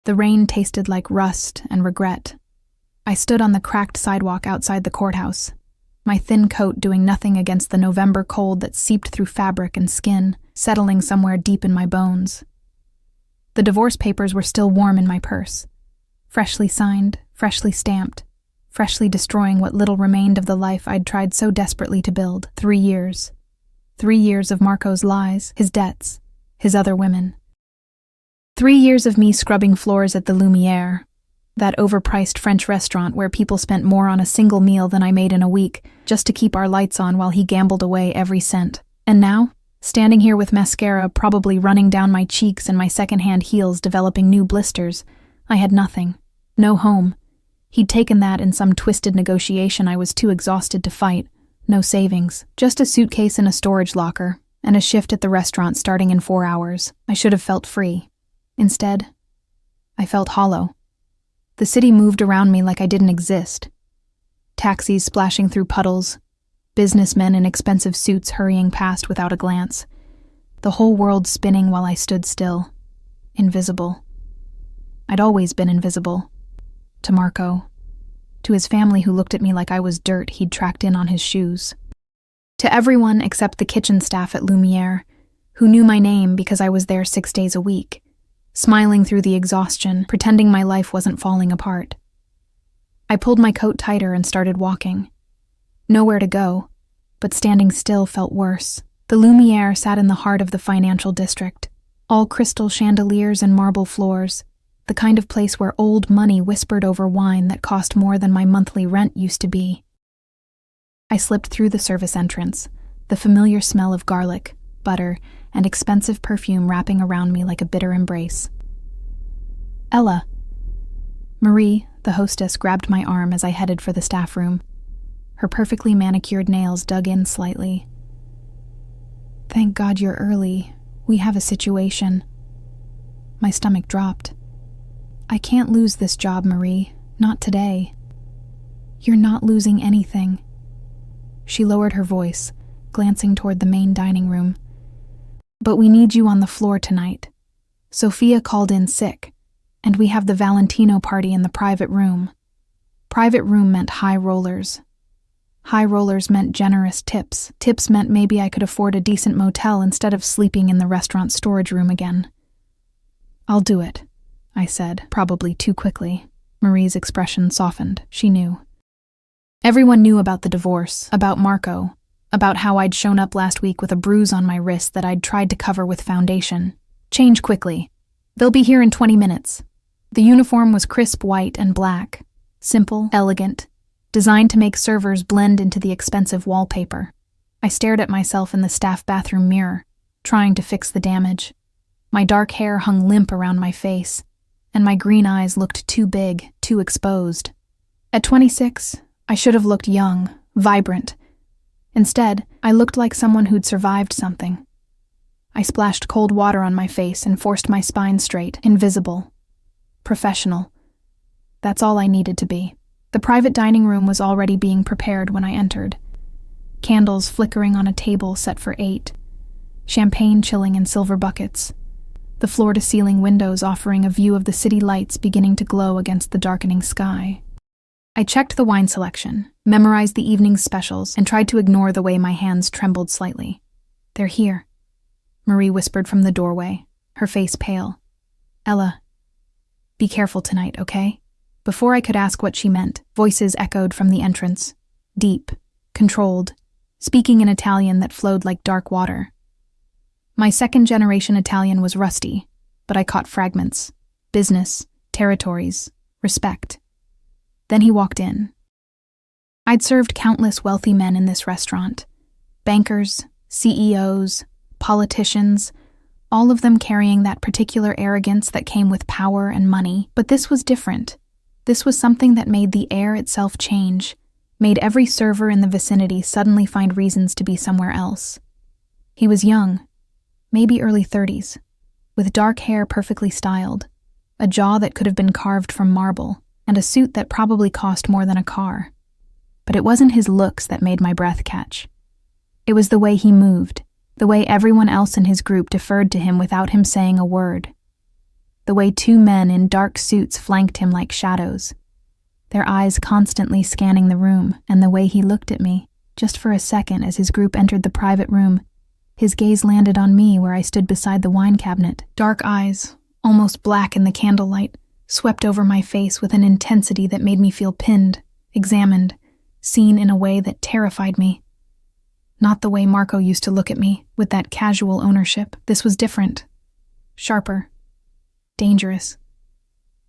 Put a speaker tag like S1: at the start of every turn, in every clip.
S1: The rain tasted like rust and regret. I stood on the cracked sidewalk outside the courthouse, my thin coat doing nothing against the November cold that seeped through fabric and skin, settling somewhere deep in my bones. The divorce papers were still warm in my purse, freshly signed, freshly stamped, freshly destroying what little remained of the life I'd tried so desperately to build. 3 years. 3 years of Marco's lies, his debts, his other women. 3 years of me scrubbing floors at the Lumiere, that overpriced French restaurant where people spent more on a single meal than I made in a week just to keep our lights on while he gambled away every cent. And now, standing here with mascara probably running down my cheeks and my secondhand heels developing new blisters, I had nothing. No home. He'd taken that in some twisted negotiation I was too exhausted to fight. No savings. Just a suitcase in a storage locker, and a shift at the restaurant starting in 4 hours. I should have felt free. Instead, I felt hollow. The city moved around me like I didn't exist. Taxis splashing through puddles, businessmen in expensive suits hurrying past without a glance. The whole world spinning while I stood still. Invisible. I'd always been invisible. To Marco. To his family who looked at me like I was dirt he'd tracked in on his shoes. To everyone except the kitchen staff at Lumiere, who knew my name because I was there 6 days a week, smiling through the exhaustion, pretending my life wasn't falling apart. I pulled my coat tighter and started walking. Nowhere to go, but standing still felt worse. The Lumiere sat in the heart of the financial district, all crystal chandeliers and marble floors, the kind of place where old money whispered over wine that cost more than my monthly rent used to be. I slipped through the service entrance, the familiar smell of garlic, butter, and expensive perfume wrapping around me like a bitter embrace. Ella. Marie, the hostess, grabbed my arm as I headed for the staff room. Her perfectly manicured nails dug in slightly. Thank God you're early. We have a situation. My stomach dropped. I can't lose this job, Marie. Not today. You're not losing anything. She lowered her voice, glancing toward the main dining room. But we need you on the floor tonight. Sophia called in sick, and we have the Valentino party in the private room. Private room meant high rollers. High rollers meant generous tips. Tips meant maybe I could afford a decent motel instead of sleeping in the restaurant storage room again. I'll do it, I said, probably too quickly. Marie's expression softened. She knew. Everyone knew about the divorce, about Marco, about how I'd shown up last week with a bruise on my wrist that I'd tried to cover with foundation. Change quickly. They'll be here in 20 minutes. The uniform was crisp white and black, simple, elegant, designed to make servers blend into the expensive wallpaper. I stared at myself in the staff bathroom mirror, trying to fix the damage. My dark hair hung limp around my face, and my green eyes looked too big, too exposed. At 26, I should have looked young, vibrant. Instead, I looked like someone who'd survived something. I splashed cold water on my face and forced my spine straight, invisible. Professional. That's all I needed to be. The private dining room was already being prepared when I entered. Candles flickering on a table set for 8. Champagne chilling in silver buckets. The floor-to-ceiling windows offering a view of the city lights beginning to glow against the darkening sky. I checked the wine selection, memorized the evening's specials, and tried to ignore the way my hands trembled slightly. They're here, Marie whispered from the doorway, her face pale. Ella, be careful tonight, okay? Before I could ask what she meant, voices echoed from the entrance, deep, controlled, speaking in Italian that flowed like dark water. My second-generation Italian was rusty, but I caught fragments. Business, territories, respect. Then he walked in. I'd served countless wealthy men in this restaurant. Bankers, CEOs, politicians, all of them carrying that particular arrogance that came with power and money. But this was different. This was something that made the air itself change, made every server in the vicinity suddenly find reasons to be somewhere else. He was young, maybe early 30s, with dark hair perfectly styled, a jaw that could have been carved from marble, and a suit that probably cost more than a car. But it wasn't his looks that made my breath catch. It was the way he moved, the way everyone else in his group deferred to him without him saying a word. the way two men in dark suits flanked him like shadows, their eyes constantly scanning the room, and the way he looked at me, just for a second as his group entered the private room. His gaze landed on me where I stood beside the wine cabinet. Dark eyes, almost black in the candlelight, swept over my face with an intensity that made me feel pinned, examined, seen in a way that terrified me. Not the way Marco used to look at me, with that casual ownership. This was different. Sharper. Dangerous.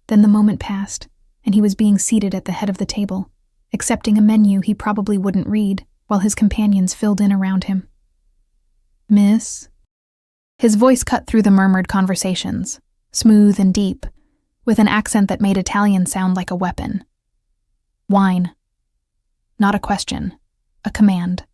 S1: Then the moment passed, and he was being seated at the head of the table, accepting a menu he probably wouldn't read, while his companions filled in around him. "Miss?" His voice cut through the murmured conversations, smooth and deep, with an accent that made Italian sound like a weapon. Wine. Not a question, a command.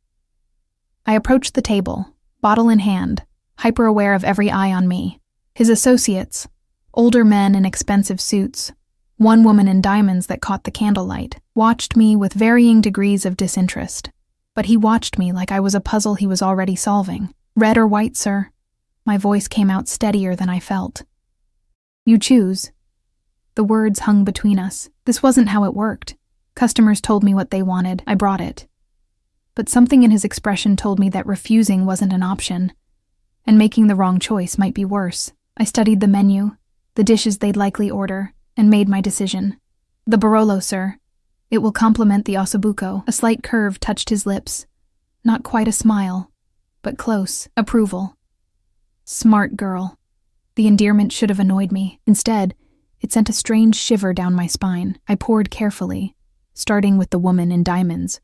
S1: I approached the table, bottle in hand, hyper-aware of every eye on me. His associates, older men in expensive suits, one woman in diamonds that caught the candlelight, watched me with varying degrees of disinterest. But he watched me like I was a puzzle he was already solving. "Red or white, sir?" My voice came out steadier than I felt. "You choose." The words hung between us. This wasn't how it worked. Customers told me what they wanted. I brought it. But something in his expression told me that refusing wasn't an option, and making the wrong choice might be worse. I studied the menu, the dishes they'd likely order, and made my decision. "The Barolo, sir. It will complement the ossobuco." A slight curve touched his lips. Not quite a smile, but close. Approval. Smart girl. The endearment should have annoyed me. Instead, it sent a strange shiver down my spine. I poured carefully, starting with the woman in diamonds,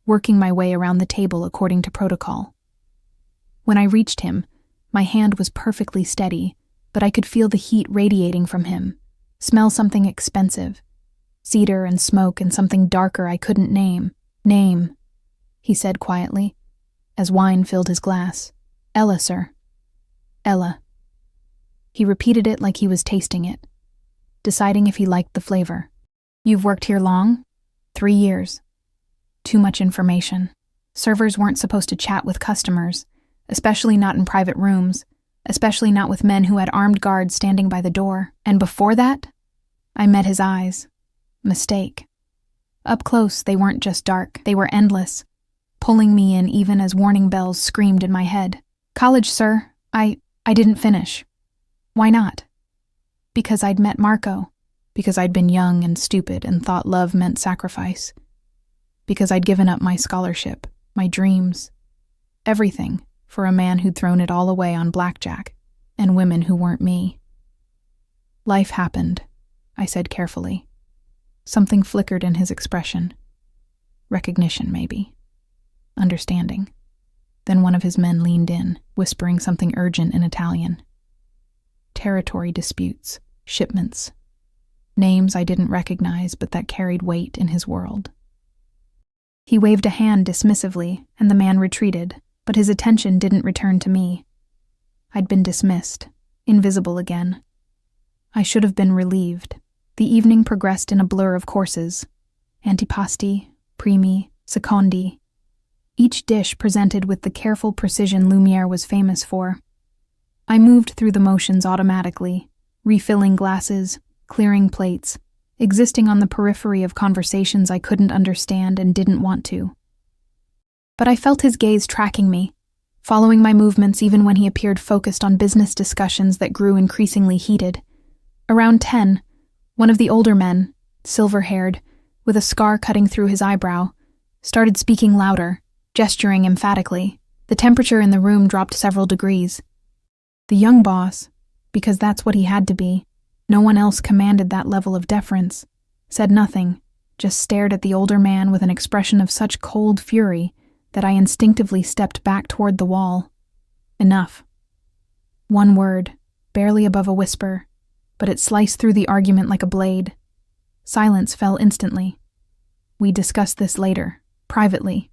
S1: working my way around the table according to protocol. When I reached him, my hand was perfectly steady, but I could feel the heat radiating from him, smell something expensive, cedar and smoke and something darker I couldn't name. "Name," he said quietly, as wine filled his glass. "Ella, sir." "Ella." He repeated it like he was tasting it, deciding if he liked the flavor. "You've worked here long?" 3 years. Too much information. Servers weren't supposed to chat with customers, especially not in private rooms, especially not with men who had armed guards standing by the door. And before that, I met his eyes. Mistake. Up close, they weren't just dark, they were endless, pulling me in even as warning bells screamed in my head. "College, sir. I didn't finish." "Why not?" "Because I'd met Marco. Because I'd been young and stupid and thought love meant sacrifice. Because I'd given up my scholarship, my dreams, everything, for a man who'd thrown it all away on blackjack, and women who weren't me." "Life happened," I said carefully. Something flickered in his expression. Recognition, maybe. Understanding. Then one of his men leaned in, whispering something urgent in Italian. Territory disputes, shipments, names I didn't recognize but that carried weight in his world. He waved a hand dismissively, and the man retreated, but his attention didn't return to me. I'd been dismissed, invisible again. I should have been relieved. The evening progressed in a blur of courses. Antipasti, primi, secondi. Each dish presented with the careful precision Lumiere was famous for. I moved through the motions automatically, refilling glasses, clearing plates, existing on the periphery of conversations I couldn't understand and didn't want to. But I felt his gaze tracking me, following my movements even when he appeared focused on business discussions that grew increasingly heated. Around 10, one of the older men, silver-haired, with a scar cutting through his eyebrow, started speaking louder, gesturing emphatically. The temperature in the room dropped several degrees. The young boss, because that's what he had to be, no one else commanded that level of deference, said nothing, just stared at the older man with an expression of such cold fury that I instinctively stepped back toward the wall. Enough. One word, barely above a whisper, but it sliced through the argument like a blade. Silence fell instantly. "We discussed this later, privately."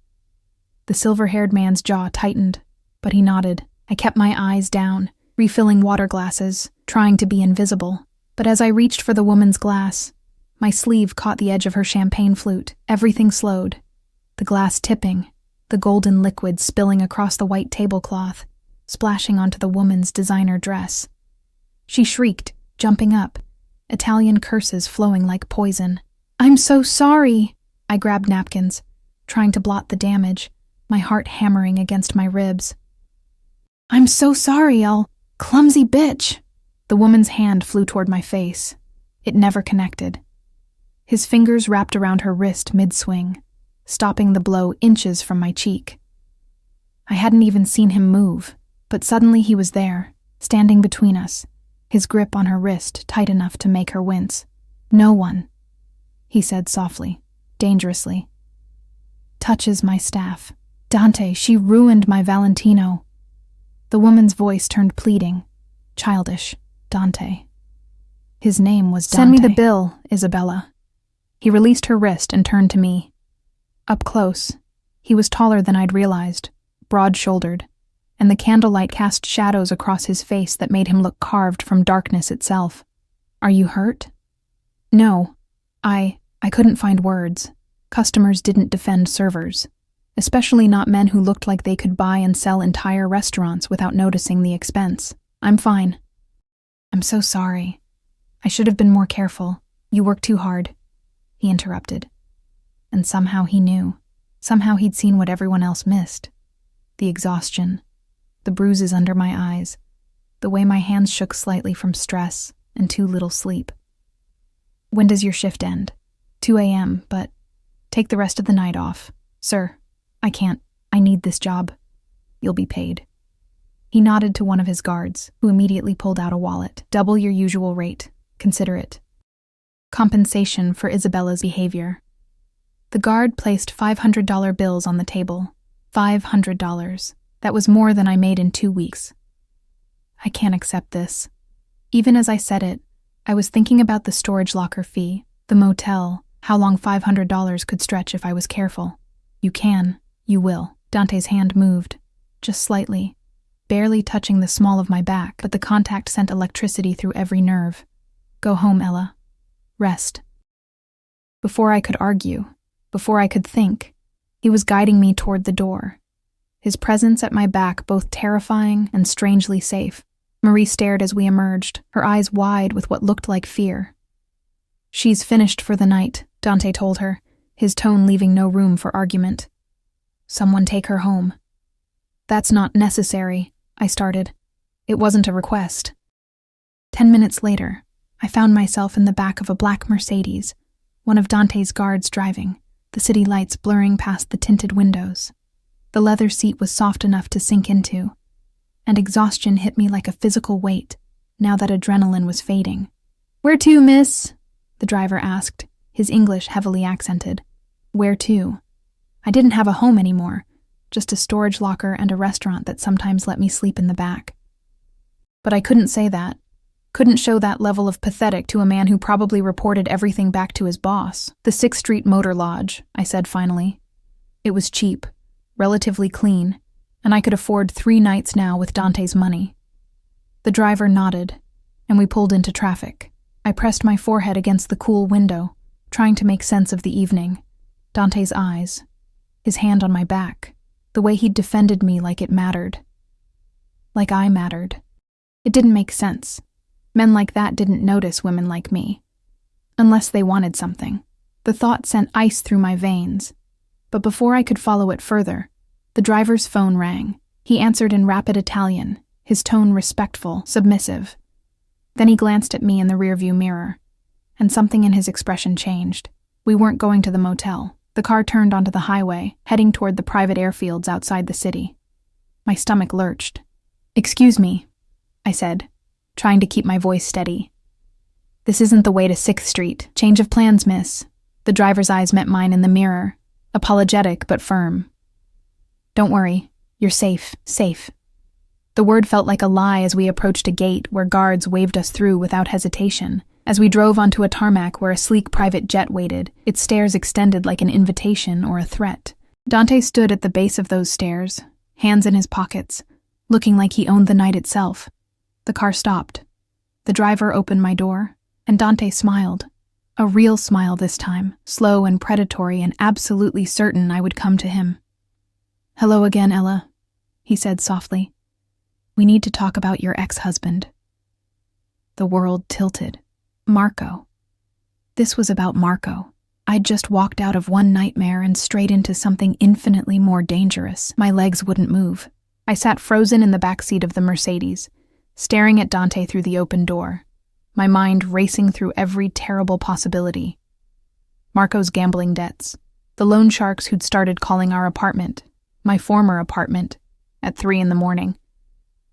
S1: The silver-haired man's jaw tightened, but he nodded. I kept my eyes down, refilling water glasses, trying to be invisible. But as I reached for the woman's glass, my sleeve caught the edge of her champagne flute. Everything slowed, the glass tipping, the golden liquid spilling across the white tablecloth, splashing onto the woman's designer dress. She shrieked, jumping up, Italian curses flowing like poison. "I'm so sorry!" I grabbed napkins, trying to blot the damage, my heart hammering against my ribs. "I'm so sorry, clumsy bitch!" The woman's hand flew toward my face. It never connected. His fingers wrapped around her wrist mid-swing, stopping the blow inches from my cheek. I hadn't even seen him move, but suddenly he was there, standing between us, his grip on her wrist tight enough to make her wince. "No one," he said softly, dangerously, "touches my staff. Dante, she ruined my Valentino." The woman's voice turned pleading, childish. Dante. His name was Dante. "Send me the bill, Isabella." He released her wrist and turned to me. Up close, he was taller than I'd realized, broad-shouldered, and the candlelight cast shadows across his face that made him look carved from darkness itself. "Are you hurt?" "No. I couldn't find words. Customers didn't defend servers, especially not men who looked like they could buy and sell entire restaurants without noticing the expense. I'm fine." "I'm so sorry. I should have been more careful. You work too hard," he interrupted. And somehow he knew. Somehow he'd seen what everyone else missed. The exhaustion, the bruises under my eyes, the way my hands shook slightly from stress and too little sleep. "When does your shift end?" 2 a.m., but take the rest of the night off. "Sir, I can't. I need this job. You'll be paid." He nodded to one of his guards, who immediately pulled out a wallet. "Double your usual rate. Consider it. Compensation for Isabella's behavior." The guard placed $500 bills on the table. $500. That was more than I made in 2 weeks. "I can't accept this." Even as I said it, I was thinking about the storage locker fee, the motel, how long $500 could stretch if I was careful. "You can. You will." Dante's hand moved, just slightly, barely touching the small of my back, but the contact sent electricity through every nerve. "Go home, Ella. Rest." Before I could argue, before I could think, he was guiding me toward the door, his presence at my back both terrifying and strangely safe. Marie stared as we emerged, her eyes wide with what looked like fear. "She's finished for the night," Dante told her, his tone leaving no room for argument. "Someone take her home." "That's not necessary," I started. It wasn't a request. 10 minutes later, I found myself in the back of a black Mercedes, one of Dante's guards driving, the city lights blurring past the tinted windows. The leather seat was soft enough to sink into, and exhaustion hit me like a physical weight, now that adrenaline was fading. "Where to, miss?" the driver asked, his English heavily accented. Where to? I didn't have a home anymore, just a storage locker and a restaurant that sometimes let me sleep in the back. But I couldn't say that. Couldn't show that level of pathetic to a man who probably reported everything back to his boss. "The 6th Street Motor Lodge," I said finally. It was cheap, relatively clean, and I could afford 3 nights now with Dante's money. The driver nodded, and we pulled into traffic. I pressed my forehead against the cool window, trying to make sense of the evening. Dante's eyes, his hand on my back, the way he'd defended me like it mattered. Like I mattered. It didn't make sense. Men like that didn't notice women like me. Unless they wanted something. The thought sent ice through my veins. But before I could follow it further, the driver's phone rang. He answered in rapid Italian, his tone respectful, submissive. Then he glanced at me in the rearview mirror, and something in his expression changed. We weren't going to the motel. The car turned onto the highway, heading toward the private airfields outside the city. My stomach lurched. "Excuse me," I said, trying to keep my voice steady. "This isn't the way to 6th Street. Change of plans, miss." The driver's eyes met mine in the mirror, apologetic but firm. "Don't worry. You're safe, safe." The word felt like a lie as we approached a gate where guards waved us through without hesitation. As we drove onto a tarmac where a sleek private jet waited, its stairs extended like an invitation or a threat. Dante stood at the base of those stairs, hands in his pockets, looking like he owned the night itself. The car stopped. The driver opened my door, and Dante smiled. A real smile this time, slow and predatory and absolutely certain I would come to him. "Hello again, Ella," he said softly. "We need to talk about your ex-husband." The world tilted. Marco. This was about Marco. I'd just walked out of one nightmare and straight into something infinitely more dangerous. My legs wouldn't move. I sat frozen in the backseat of the Mercedes, staring at Dante through the open door, my mind racing through every terrible possibility. Marco's gambling debts, the loan sharks who'd started calling our apartment, my former apartment, at 3 a.m,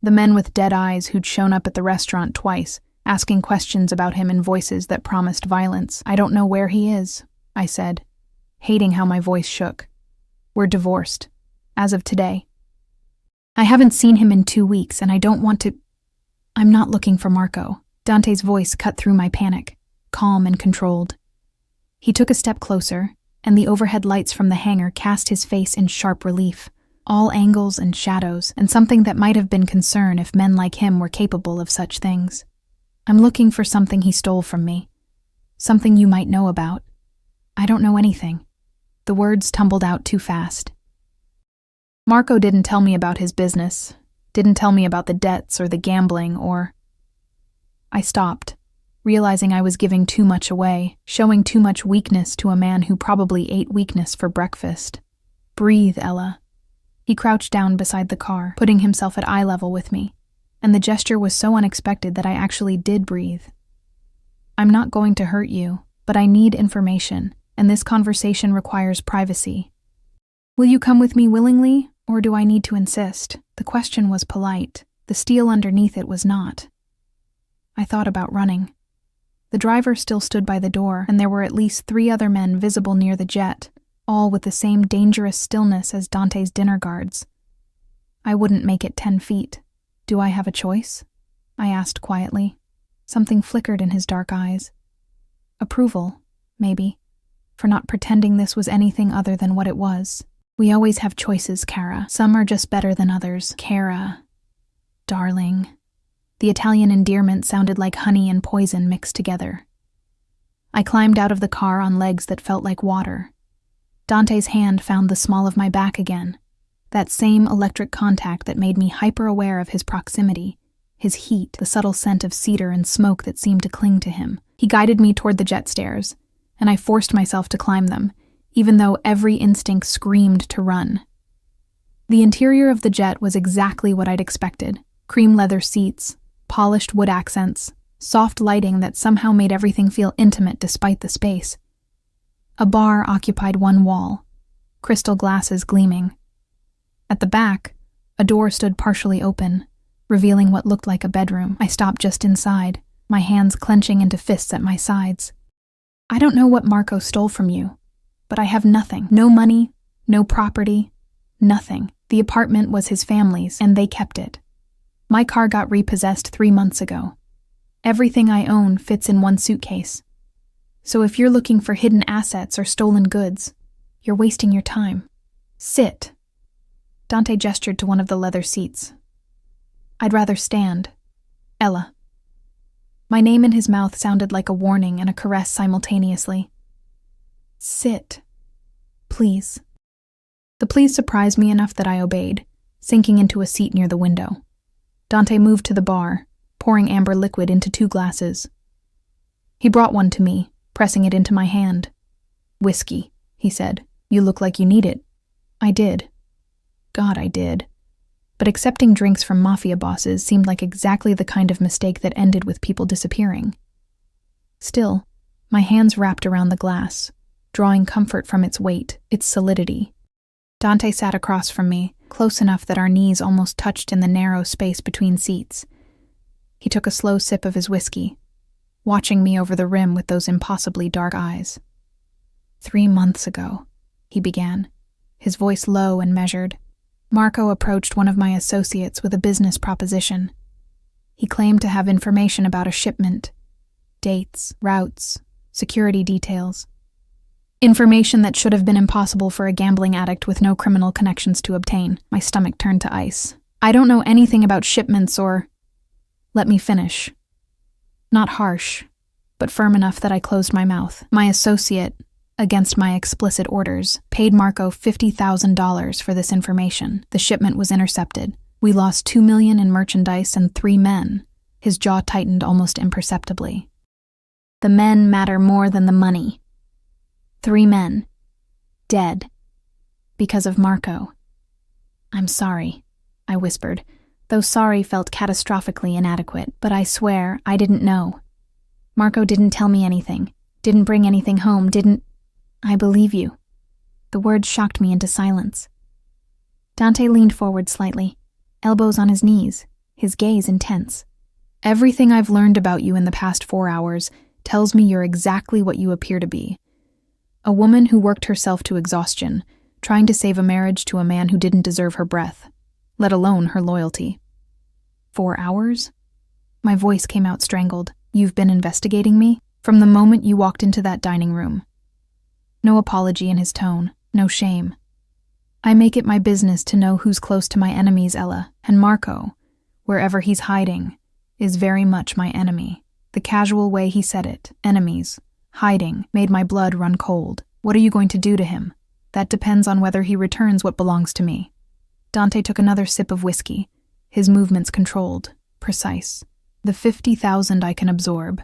S1: the men with dead eyes who'd shown up at the restaurant twice, asking questions about him in voices that promised violence. I don't know where he is, I said, hating how my voice shook. We're divorced, as of today. I haven't seen him in 2 weeks, and I don't want to... I'm not looking for Marco. Dante's voice cut through my panic, calm and controlled. He took a step closer, and the overhead lights from the hangar cast his face in sharp relief, all angles and shadows, and something that might have been concern if men like him were capable of such things. I'm looking for something he stole from me. Something you might know about. I don't know anything. The words tumbled out too fast. Marco didn't tell me about his business, didn't tell me about the debts or the gambling or... I stopped, realizing I was giving too much away, showing too much weakness to a man who probably ate weakness for breakfast. Breathe, Ella. He crouched down beside the car, putting himself at eye level with me, and the gesture was so unexpected that I actually did breathe. I'm not going to hurt you, but I need information, and this conversation requires privacy. Will you come with me willingly, or do I need to insist? The question was polite. The steel underneath it was not. I thought about running. The driver still stood by the door, and there were at least 3 other men visible near the jet, all with the same dangerous stillness as Dante's dinner guards. I wouldn't make it 10 feet. Do I have a choice? I asked quietly. Something flickered in his dark eyes. Approval, maybe, for not pretending this was anything other than what it was. We always have choices, Cara. Some are just better than others. Cara. Darling. The Italian endearment sounded like honey and poison mixed together. I climbed out of the car on legs that felt like water. Dante's hand found the small of my back again. That same electric contact that made me hyper-aware of his proximity, his heat, the subtle scent of cedar and smoke that seemed to cling to him. He guided me toward the jet stairs, and I forced myself to climb them, even though every instinct screamed to run. The interior of the jet was exactly what I'd expected. Cream leather seats, polished wood accents, soft lighting that somehow made everything feel intimate despite the space. A bar occupied one wall, crystal glasses gleaming. At the back, a door stood partially open, revealing what looked like a bedroom. I stopped just inside, my hands clenching into fists at my sides. I don't know what Marco stole from you, but I have nothing. No money, no property, nothing. The apartment was his family's, and they kept it. My car got repossessed 3 months ago. Everything I own fits in one suitcase. So if you're looking for hidden assets or stolen goods, you're wasting your time. Sit. Dante gestured to one of the leather seats. I'd rather stand. Ella. My name in his mouth sounded like a warning and a caress simultaneously. Sit. Please. The please surprised me enough that I obeyed, sinking into a seat near the window. Dante moved to the bar, pouring amber liquid into 2 glasses. He brought one to me, pressing it into my hand. Whiskey, he said. You look like you need it. I did. God, I did. But accepting drinks from mafia bosses seemed like exactly the kind of mistake that ended with people disappearing. Still, my hands wrapped around the glass, drawing comfort from its weight, its solidity. Dante sat across from me, close enough that our knees almost touched in the narrow space between seats. He took a slow sip of his whiskey, watching me over the rim with those impossibly dark eyes. 3 months ago, he began, his voice low and measured. Marco approached one of my associates with a business proposition. He claimed to have information about a shipment, dates, routes, security details. Information that should have been impossible for a gambling addict with no criminal connections to obtain. My stomach turned to ice. I don't know anything about shipments or... Let me finish. Not harsh, but firm enough that I closed my mouth. My associate, against my explicit orders, paid Marco $50,000 for this information. The shipment was intercepted. We lost $2 million in merchandise and 3 men. His jaw tightened almost imperceptibly. The men matter more than the money. 3 men. Dead. Because of Marco. I'm sorry, I whispered, though sorry felt catastrophically inadequate, but I swear I didn't know. Marco didn't tell me anything, didn't bring anything home, didn't... I believe you. The words shocked me into silence. Dante leaned forward slightly, elbows on his knees, his gaze intense. Everything I've learned about you in the past 4 hours tells me you're exactly what you appear to be. A woman who worked herself to exhaustion, trying to save a marriage to a man who didn't deserve her breath, let alone her loyalty. 4 hours? My voice came out strangled. You've been investigating me? From the moment you walked into that dining room. No apology in his tone, no shame. I make it my business to know who's close to my enemies, Ella, and Marco, wherever he's hiding, is very much my enemy. The casual way he said it, enemies, hiding, made my blood run cold. What are you going to do to him? That depends on whether he returns what belongs to me. Dante took another sip of whiskey, his movements controlled, precise. The 50,000 I can absorb,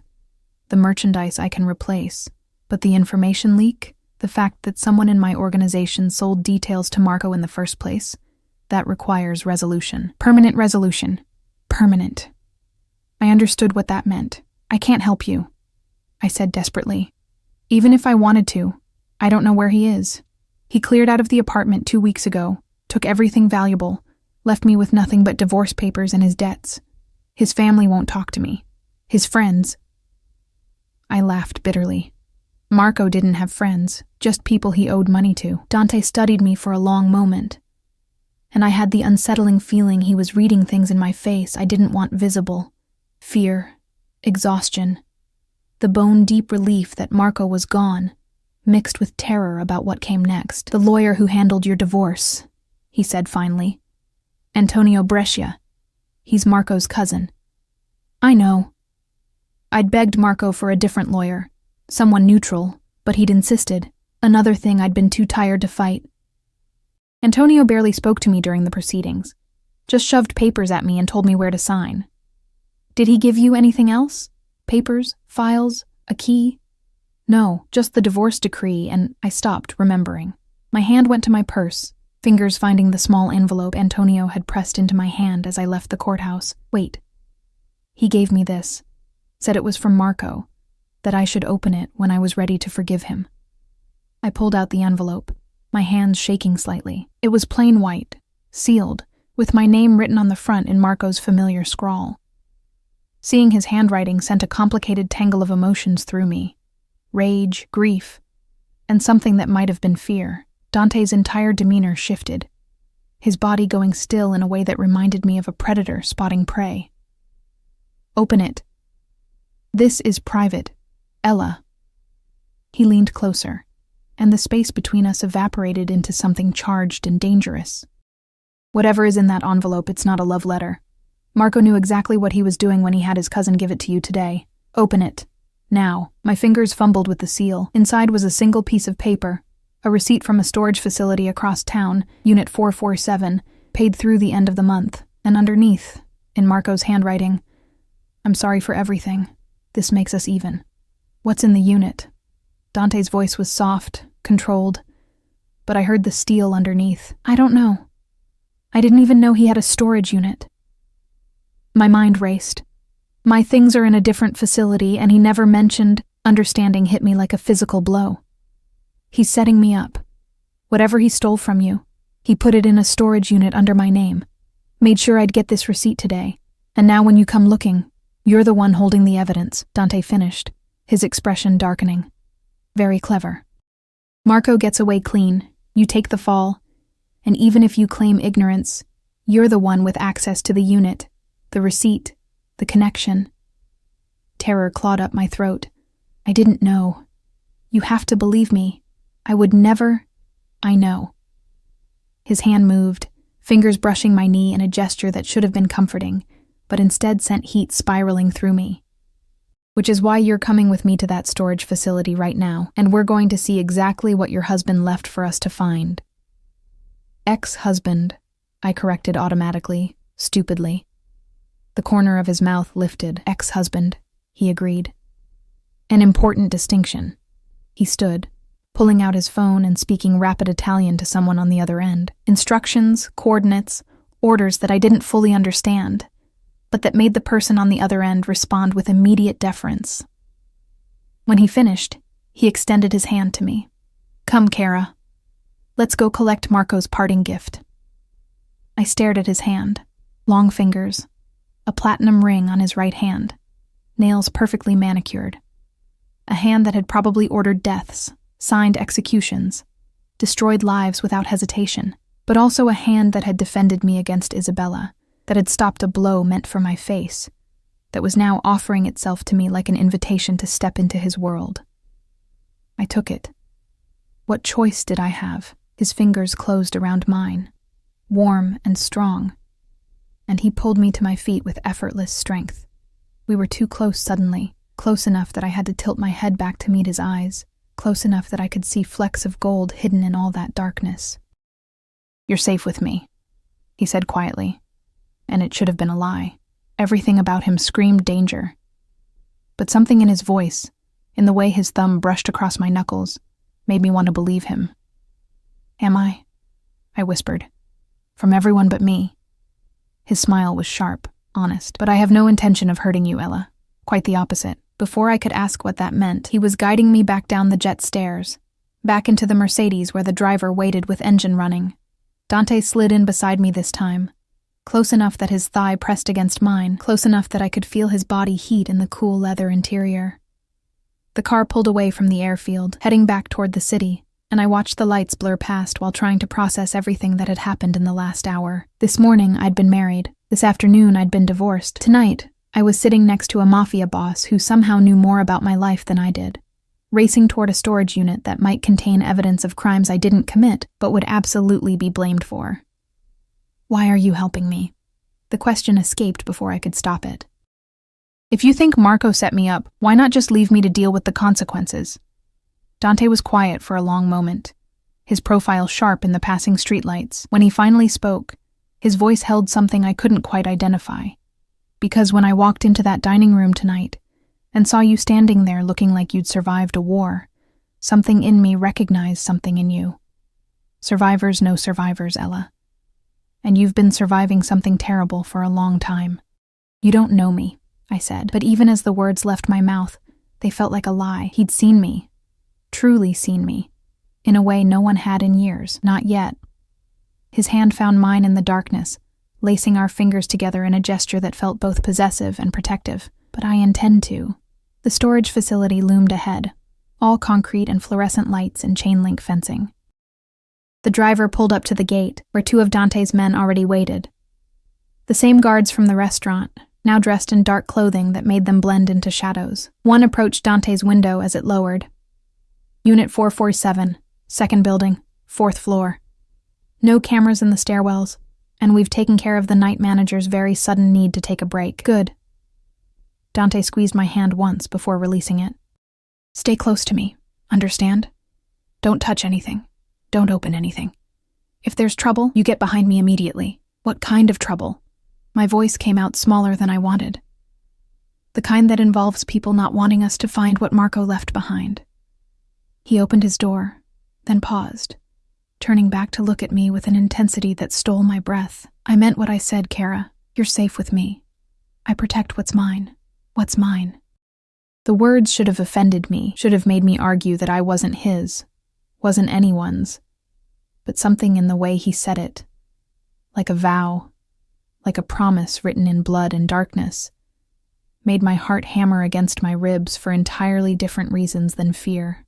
S1: the merchandise I can replace, but the information leak, the fact that someone in my organization sold details to Marco in the first place, that requires resolution. Permanent resolution. Permanent. I understood what that meant. I can't help you, I said desperately. Even if I wanted to, I don't know where he is. He cleared out of the apartment 2 weeks ago, took everything valuable, left me with nothing but divorce papers and his debts. His family won't talk to me. His friends. I laughed bitterly. Marco didn't have friends, just people he owed money to. Dante studied me for a long moment, and I had the unsettling feeling he was reading things in my face I didn't want visible. Fear, exhaustion, the bone-deep relief that Marco was gone, mixed with terror about what came next. The lawyer who handled your divorce, he said finally. Antonio Brescia. He's Marco's cousin. I know. I'd begged Marco for a different lawyer, someone neutral, but he'd insisted. Another thing I'd been too tired to fight. Antonio barely spoke to me during the proceedings, just shoved papers at me and told me where to sign. Did he give you anything else? Papers, files, a key? No, just the divorce decree, and I stopped, remembering. My hand went to my purse, fingers finding the small envelope Antonio had pressed into my hand as I left the courthouse. Wait. He gave me this, said it was from Marco, that I should open it when I was ready to forgive him. I pulled out the envelope, my hands shaking slightly. It was plain white, sealed, with my name written on the front in Marco's familiar scrawl. Seeing his handwriting sent a complicated tangle of emotions through me. Rage, grief, and something that might have been fear. Dante's entire demeanor shifted, his body going still in a way that reminded me of a predator spotting prey. Open it. This is private. Ella. He leaned closer, and the space between us evaporated into something charged and dangerous. Whatever is in that envelope, it's not a love letter. Marco knew exactly what he was doing when he had his cousin give it to you today. Open it. Now. My fingers fumbled with the seal. Inside was a single piece of paper, a receipt from a storage facility across town, Unit 447, paid through the end of the month. And underneath, in Marco's handwriting, I'm sorry for everything. This makes us even. What's in the unit? Dante's voice was soft, controlled, but I heard the steel underneath. I don't know. I didn't even know he had a storage unit. My mind raced. My things are in a different facility, and he never mentioned. Understanding hit me like a physical blow. He's setting me up. Whatever he stole from you, he put it in a storage unit under my name. Made sure I'd get this receipt today. And now when you come looking, you're the one holding the evidence, Dante finished, his expression darkening. Very clever. Marco gets away clean, you take the fall, and even if you claim ignorance, you're the one with access to the unit, the receipt, the connection. Terror clawed up my throat. I didn't know. You have to believe me. I would never. I know. His hand moved, fingers brushing my knee in a gesture that should have been comforting, but instead sent heat spiraling through me. Which is why you're coming with me to that storage facility right now, and we're going to see exactly what your husband left for us to find. Ex-husband, I corrected automatically, stupidly. The corner of his mouth lifted. Ex-husband, he agreed. An important distinction. He stood, pulling out his phone and speaking rapid Italian to someone on the other end. Instructions, coordinates, orders that I didn't fully understand, but that made the person on the other end respond with immediate deference. When he finished, he extended his hand to me. Come, Kara. Let's go collect Marco's parting gift. I stared at his hand. Long fingers, a platinum ring on his right hand, nails perfectly manicured. A hand that had probably ordered deaths, signed executions, destroyed lives without hesitation, but also a hand that had defended me against Isabella, that had stopped a blow meant for my face, that was now offering itself to me like an invitation to step into his world. I took it. What choice did I have? His fingers closed around mine, warm and strong, and he pulled me to my feet with effortless strength. We were too close suddenly, close enough that I had to tilt my head back to meet his eyes, close enough that I could see flecks of gold hidden in all that darkness. You're safe with me, he said quietly, and it should have been a lie. Everything about him screamed danger. But something in his voice, in the way his thumb brushed across my knuckles, made me want to believe him. Am I? I whispered. From everyone but me. His smile was sharp, honest. But I have no intention of hurting you, Ella. Quite the opposite. Before I could ask what that meant, he was guiding me back down the jet stairs, back into the Mercedes where the driver waited with engine running. Dante slid in beside me this time, close enough that his thigh pressed against mine, close enough that I could feel his body heat in the cool leather interior. The car pulled away from the airfield, heading back toward the city, and I watched the lights blur past while trying to process everything that had happened in the last hour. This morning, I'd been married. This afternoon, I'd been divorced. Tonight, I was sitting next to a mafia boss who somehow knew more about my life than I did, racing toward a storage unit that might contain evidence of crimes I didn't commit but would absolutely be blamed for. Why are you helping me? The question escaped before I could stop it. If you think Marco set me up, why not just leave me to deal with the consequences? Dante was quiet for a long moment, his profile sharp in the passing streetlights. When he finally spoke, his voice held something I couldn't quite identify. Because when I walked into that dining room tonight and saw you standing there looking like you'd survived a war, something in me recognized something in you. Survivors know survivors, Ella. And you've been surviving something terrible for a long time. You don't know me, I said, but even as the words left my mouth, they felt like a lie. He'd seen me, truly seen me, in a way no one had in years, not yet. His hand found mine in the darkness, lacing our fingers together in a gesture that felt both possessive and protective. But I intend to. The storage facility loomed ahead, all concrete and fluorescent lights and chain-link fencing. The driver pulled up to the gate, where two of Dante's men already waited. The same guards from the restaurant, now dressed in dark clothing that made them blend into shadows. One approached Dante's window as it lowered. Unit 447, second building, 4th floor. No cameras in the stairwells, and we've taken care of the night manager's very sudden need to take a break. Good. Dante squeezed my hand once before releasing it. Stay close to me, understand? Don't touch anything. Don't open anything. If there's trouble, you get behind me immediately. What kind of trouble? My voice came out smaller than I wanted. The kind that involves people not wanting us to find what Marco left behind. He opened his door, then paused, turning back to look at me with an intensity that stole my breath. I meant what I said, Kara. You're safe with me. I protect what's mine. What's mine? The words should have offended me, should have made me argue that I wasn't his, wasn't anyone's. But something in the way he said it, like a vow, like a promise written in blood and darkness, made my heart hammer against my ribs for entirely different reasons than fear.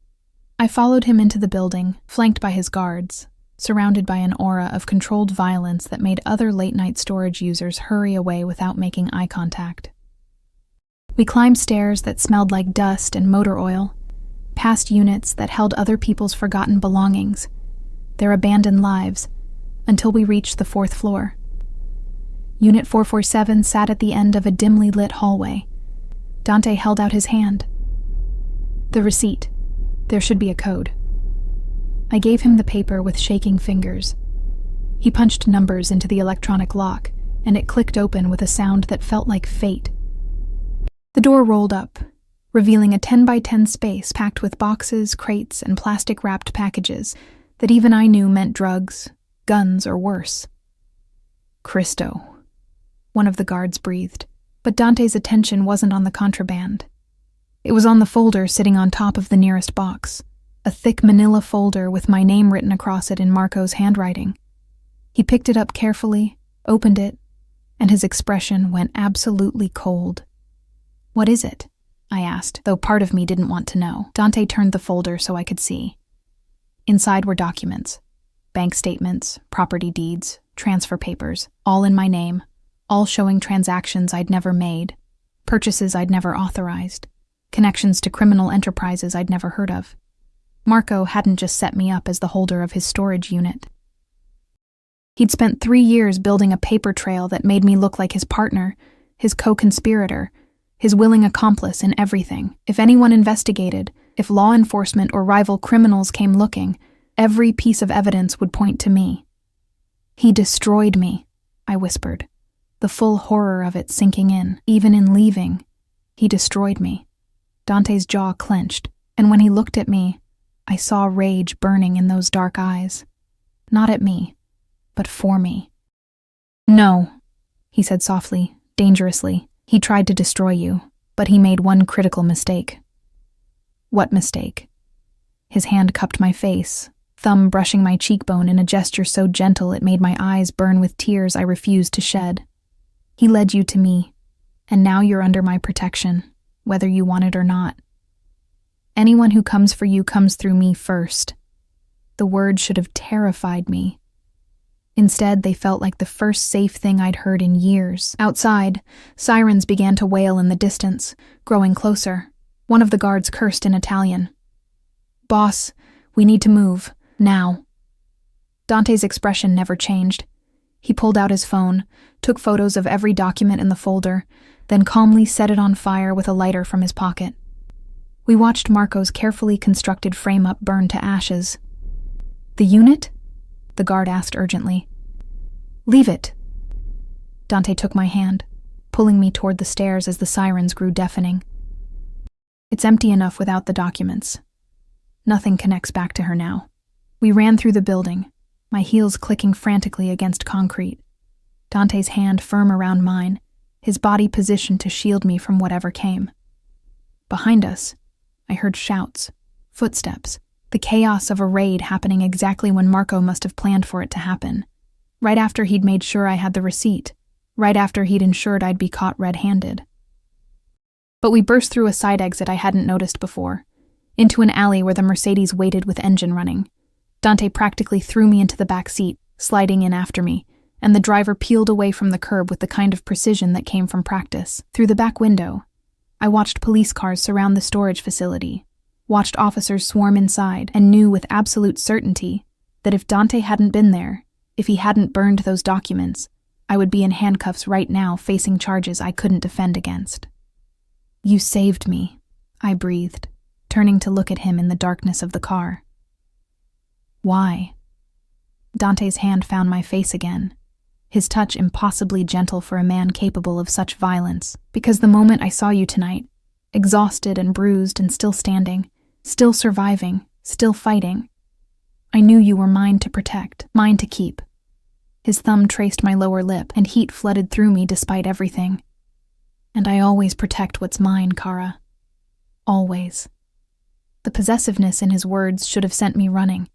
S1: I followed him into the building, flanked by his guards, surrounded by an aura of controlled violence that made other late-night storage users hurry away without making eye contact. We climbed stairs that smelled like dust and motor oil, past units that held other people's forgotten belongings, their abandoned lives, until we reached the 4th floor. Unit 447 sat at the end of a dimly lit hallway. Dante held out his hand. The receipt. There should be a code. I gave him the paper with shaking fingers. He punched numbers into the electronic lock, and it clicked open with a sound that felt like fate. The door rolled up, revealing a 10 by 10 space packed with boxes, crates, and plastic-wrapped packages that even I knew meant drugs, guns, or worse. "Cristo," one of the guards breathed, but Dante's attention wasn't on the contraband. It was on the folder sitting on top of the nearest box, a thick manila folder with my name written across it in Marco's handwriting. He picked it up carefully, opened it, and his expression went absolutely cold. "What is it?" I asked, though part of me didn't want to know. Dante turned the folder so I could see. Inside were documents, bank statements, property deeds, transfer papers, all in my name, all showing transactions I'd never made, purchases I'd never authorized, connections to criminal enterprises I'd never heard of. Marco hadn't just set me up as the holder of his storage unit. He'd spent 3 years building a paper trail that made me look like his partner, his co-conspirator, his willing accomplice in everything. If anyone investigated, if law enforcement or rival criminals came looking, every piece of evidence would point to me. "He destroyed me," I whispered, the full horror of it sinking in. Even in leaving, he destroyed me. Dante's jaw clenched, and when he looked at me, I saw rage burning in those dark eyes. Not at me, but for me. "No," he said softly, dangerously. "He tried to destroy you, but he made one critical mistake." "What mistake?" His hand cupped my face, thumb brushing my cheekbone in a gesture so gentle it made my eyes burn with tears I refused to shed. "He led you to me, and now you're under my protection, whether you want it or not. Anyone who comes for you comes through me first." The words should have terrified me. Instead, they felt like the first safe thing I'd heard in years. Outside, sirens began to wail in the distance, growing closer. One of the guards cursed in Italian. "Boss, we need to move, now." Dante's expression never changed. He pulled out his phone, took photos of every document in the folder, then calmly set it on fire with a lighter from his pocket. We watched Marco's carefully constructed frame-up burn to ashes. "The unit?" the guard asked urgently. "Leave it." Dante took my hand, pulling me toward the stairs as the sirens grew deafening. "It's empty enough without the documents. Nothing connects back to her now." We ran through the building, my heels clicking frantically against concrete. Dante's hand firm around mine, his body positioned to shield me from whatever came. Behind us, I heard shouts, footsteps, the chaos of a raid happening exactly when Marco must have planned for it to happen. Right after he'd made sure I had the receipt, right after he'd ensured I'd be caught red-handed. But we burst through a side exit I hadn't noticed before, into an alley where the Mercedes waited with engine running. Dante practically threw me into the back seat, sliding in after me, and the driver peeled away from the curb with the kind of precision that came from practice. Through the back window, I watched police cars surround the storage facility, watched officers swarm inside, and knew with absolute certainty that if Dante hadn't been there, if he hadn't burned those documents, I would be in handcuffs right now facing charges I couldn't defend against. "You saved me," I breathed, turning to look at him in the darkness of the car. "Why?" Dante's hand found my face again, his touch impossibly gentle for a man capable of such violence. "Because the moment I saw you tonight, exhausted and bruised and still standing, still surviving, still fighting, I knew you were mine to protect, mine to keep." His thumb traced my lower lip, and heat flooded through me despite everything. "And I always protect what's mine, Kara. Always." The possessiveness in his words should have sent me running.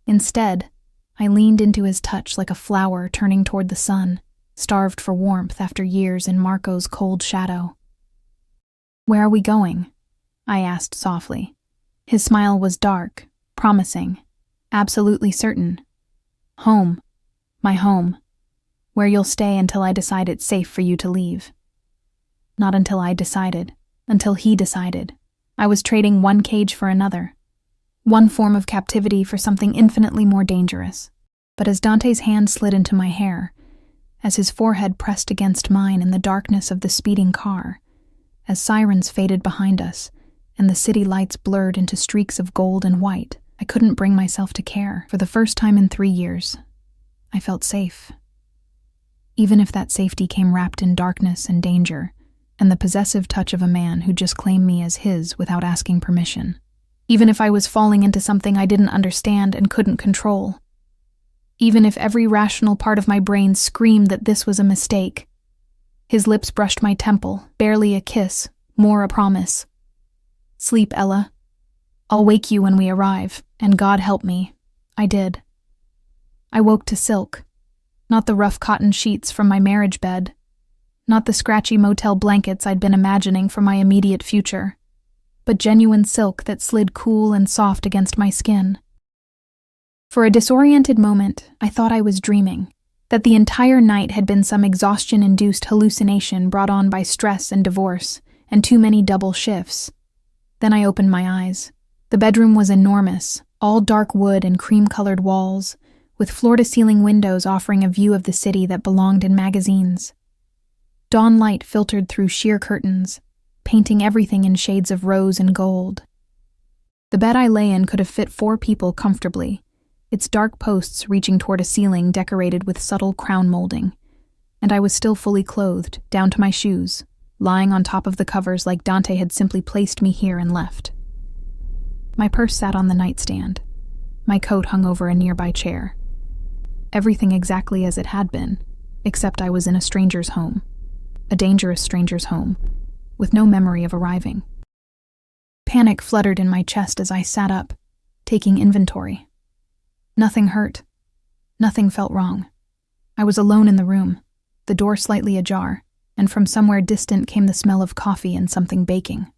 S1: Instead, I leaned into his touch like a flower turning toward the sun, starved for warmth after years in Marco's cold shadow. "Where are we going?" I asked softly. His smile was dark, promising, absolutely certain. "Home. My home. Where you'll stay until I decide it's safe for you to leave." Not until I decided, until he decided. I was trading one cage for another, one form of captivity for something infinitely more dangerous. But as Dante's hand slid into my hair, as his forehead pressed against mine in the darkness of the speeding car, as sirens faded behind us and the city lights blurred into streaks of gold and white, I couldn't bring myself to care. For the first time in 3 years, I felt safe. even if that safety came wrapped in darkness and danger, and the possessive touch of a man who just claimed me as his without asking permission. Even if I was falling into something I didn't understand and couldn't control. Even if every rational part of my brain screamed that this was a mistake. His lips brushed my temple, barely a kiss, more a promise. Sleep, Ella. I'll wake you when we arrive, and God help me. I did. I woke to silk. Not the rough cotton sheets from my marriage bed. Not the scratchy motel blankets I'd been imagining for my immediate future. But genuine silk that slid cool and soft against my skin. For a disoriented moment, I thought I was dreaming, that the entire night had been some exhaustion-induced hallucination brought on by stress and divorce, and too many double shifts. Then I opened my eyes. The bedroom was enormous, all dark wood and cream-colored walls, with floor-to-ceiling windows offering a view of the city that belonged in magazines. Dawn light filtered through sheer curtains, painting everything in shades of rose and gold. The bed I lay in could have fit 4 people comfortably, its dark posts reaching toward a ceiling decorated with subtle crown molding, and I was still fully clothed, down to my shoes, lying on top of the covers like Dante had simply placed me here and left. My purse sat on the nightstand. My coat hung over a nearby chair. Everything exactly as it had been, except I was in a stranger's home, a dangerous stranger's home, with no memory of arriving. Panic fluttered in my chest as I sat up, taking inventory. Nothing hurt. Nothing felt wrong. I was alone in the room, the door slightly ajar, and from somewhere distant came the smell of coffee and something baking.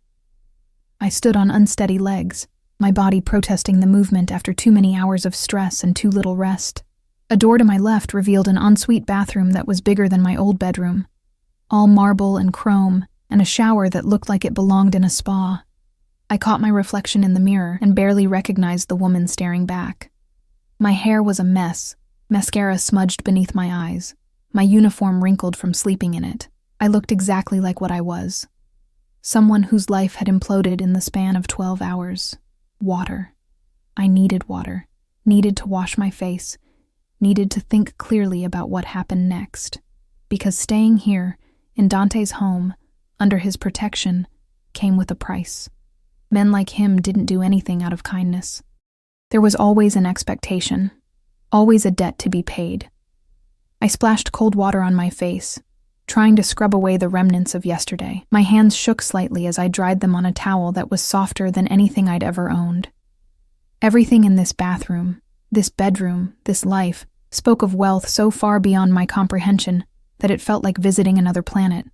S1: I stood on unsteady legs, my body protesting the movement after too many hours of stress and too little rest. A door to my left revealed an ensuite bathroom that was bigger than my old bedroom, all marble and chrome, and a shower that looked like it belonged in a spa. I caught my reflection in the mirror and barely recognized the woman staring back. My hair was a mess, mascara smudged beneath my eyes, my uniform wrinkled from sleeping in it. I looked exactly like what I was. Someone whose life had imploded in the span of 12 hours. Water. I needed water, needed to wash my face, needed to think clearly about what happened next. Because staying here, in Dante's home, under his protection, came with a price. Men like him didn't do anything out of kindness. There was always an expectation, always a debt to be paid. I splashed cold water on my face, trying to scrub away the remnants of yesterday. My hands shook slightly as I dried them on a towel that was softer than anything I'd ever owned. Everything in this bathroom, this bedroom, this life, spoke of wealth so far beyond my comprehension that it felt like visiting another planet.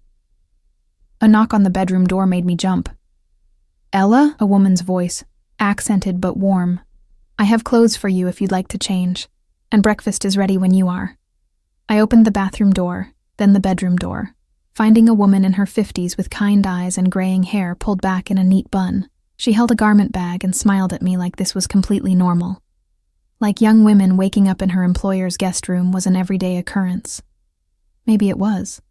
S1: A knock on the bedroom door made me jump. "Ella?" a woman's voice, accented but warm. "I have clothes for you if you'd like to change, and breakfast is ready when you are." I opened the bathroom door, then the bedroom door, finding a woman in her 50s with kind eyes and graying hair pulled back in a neat bun. She held a garment bag and smiled at me like this was completely normal. Like young women waking up in her employer's guest room was an everyday occurrence. Maybe it was.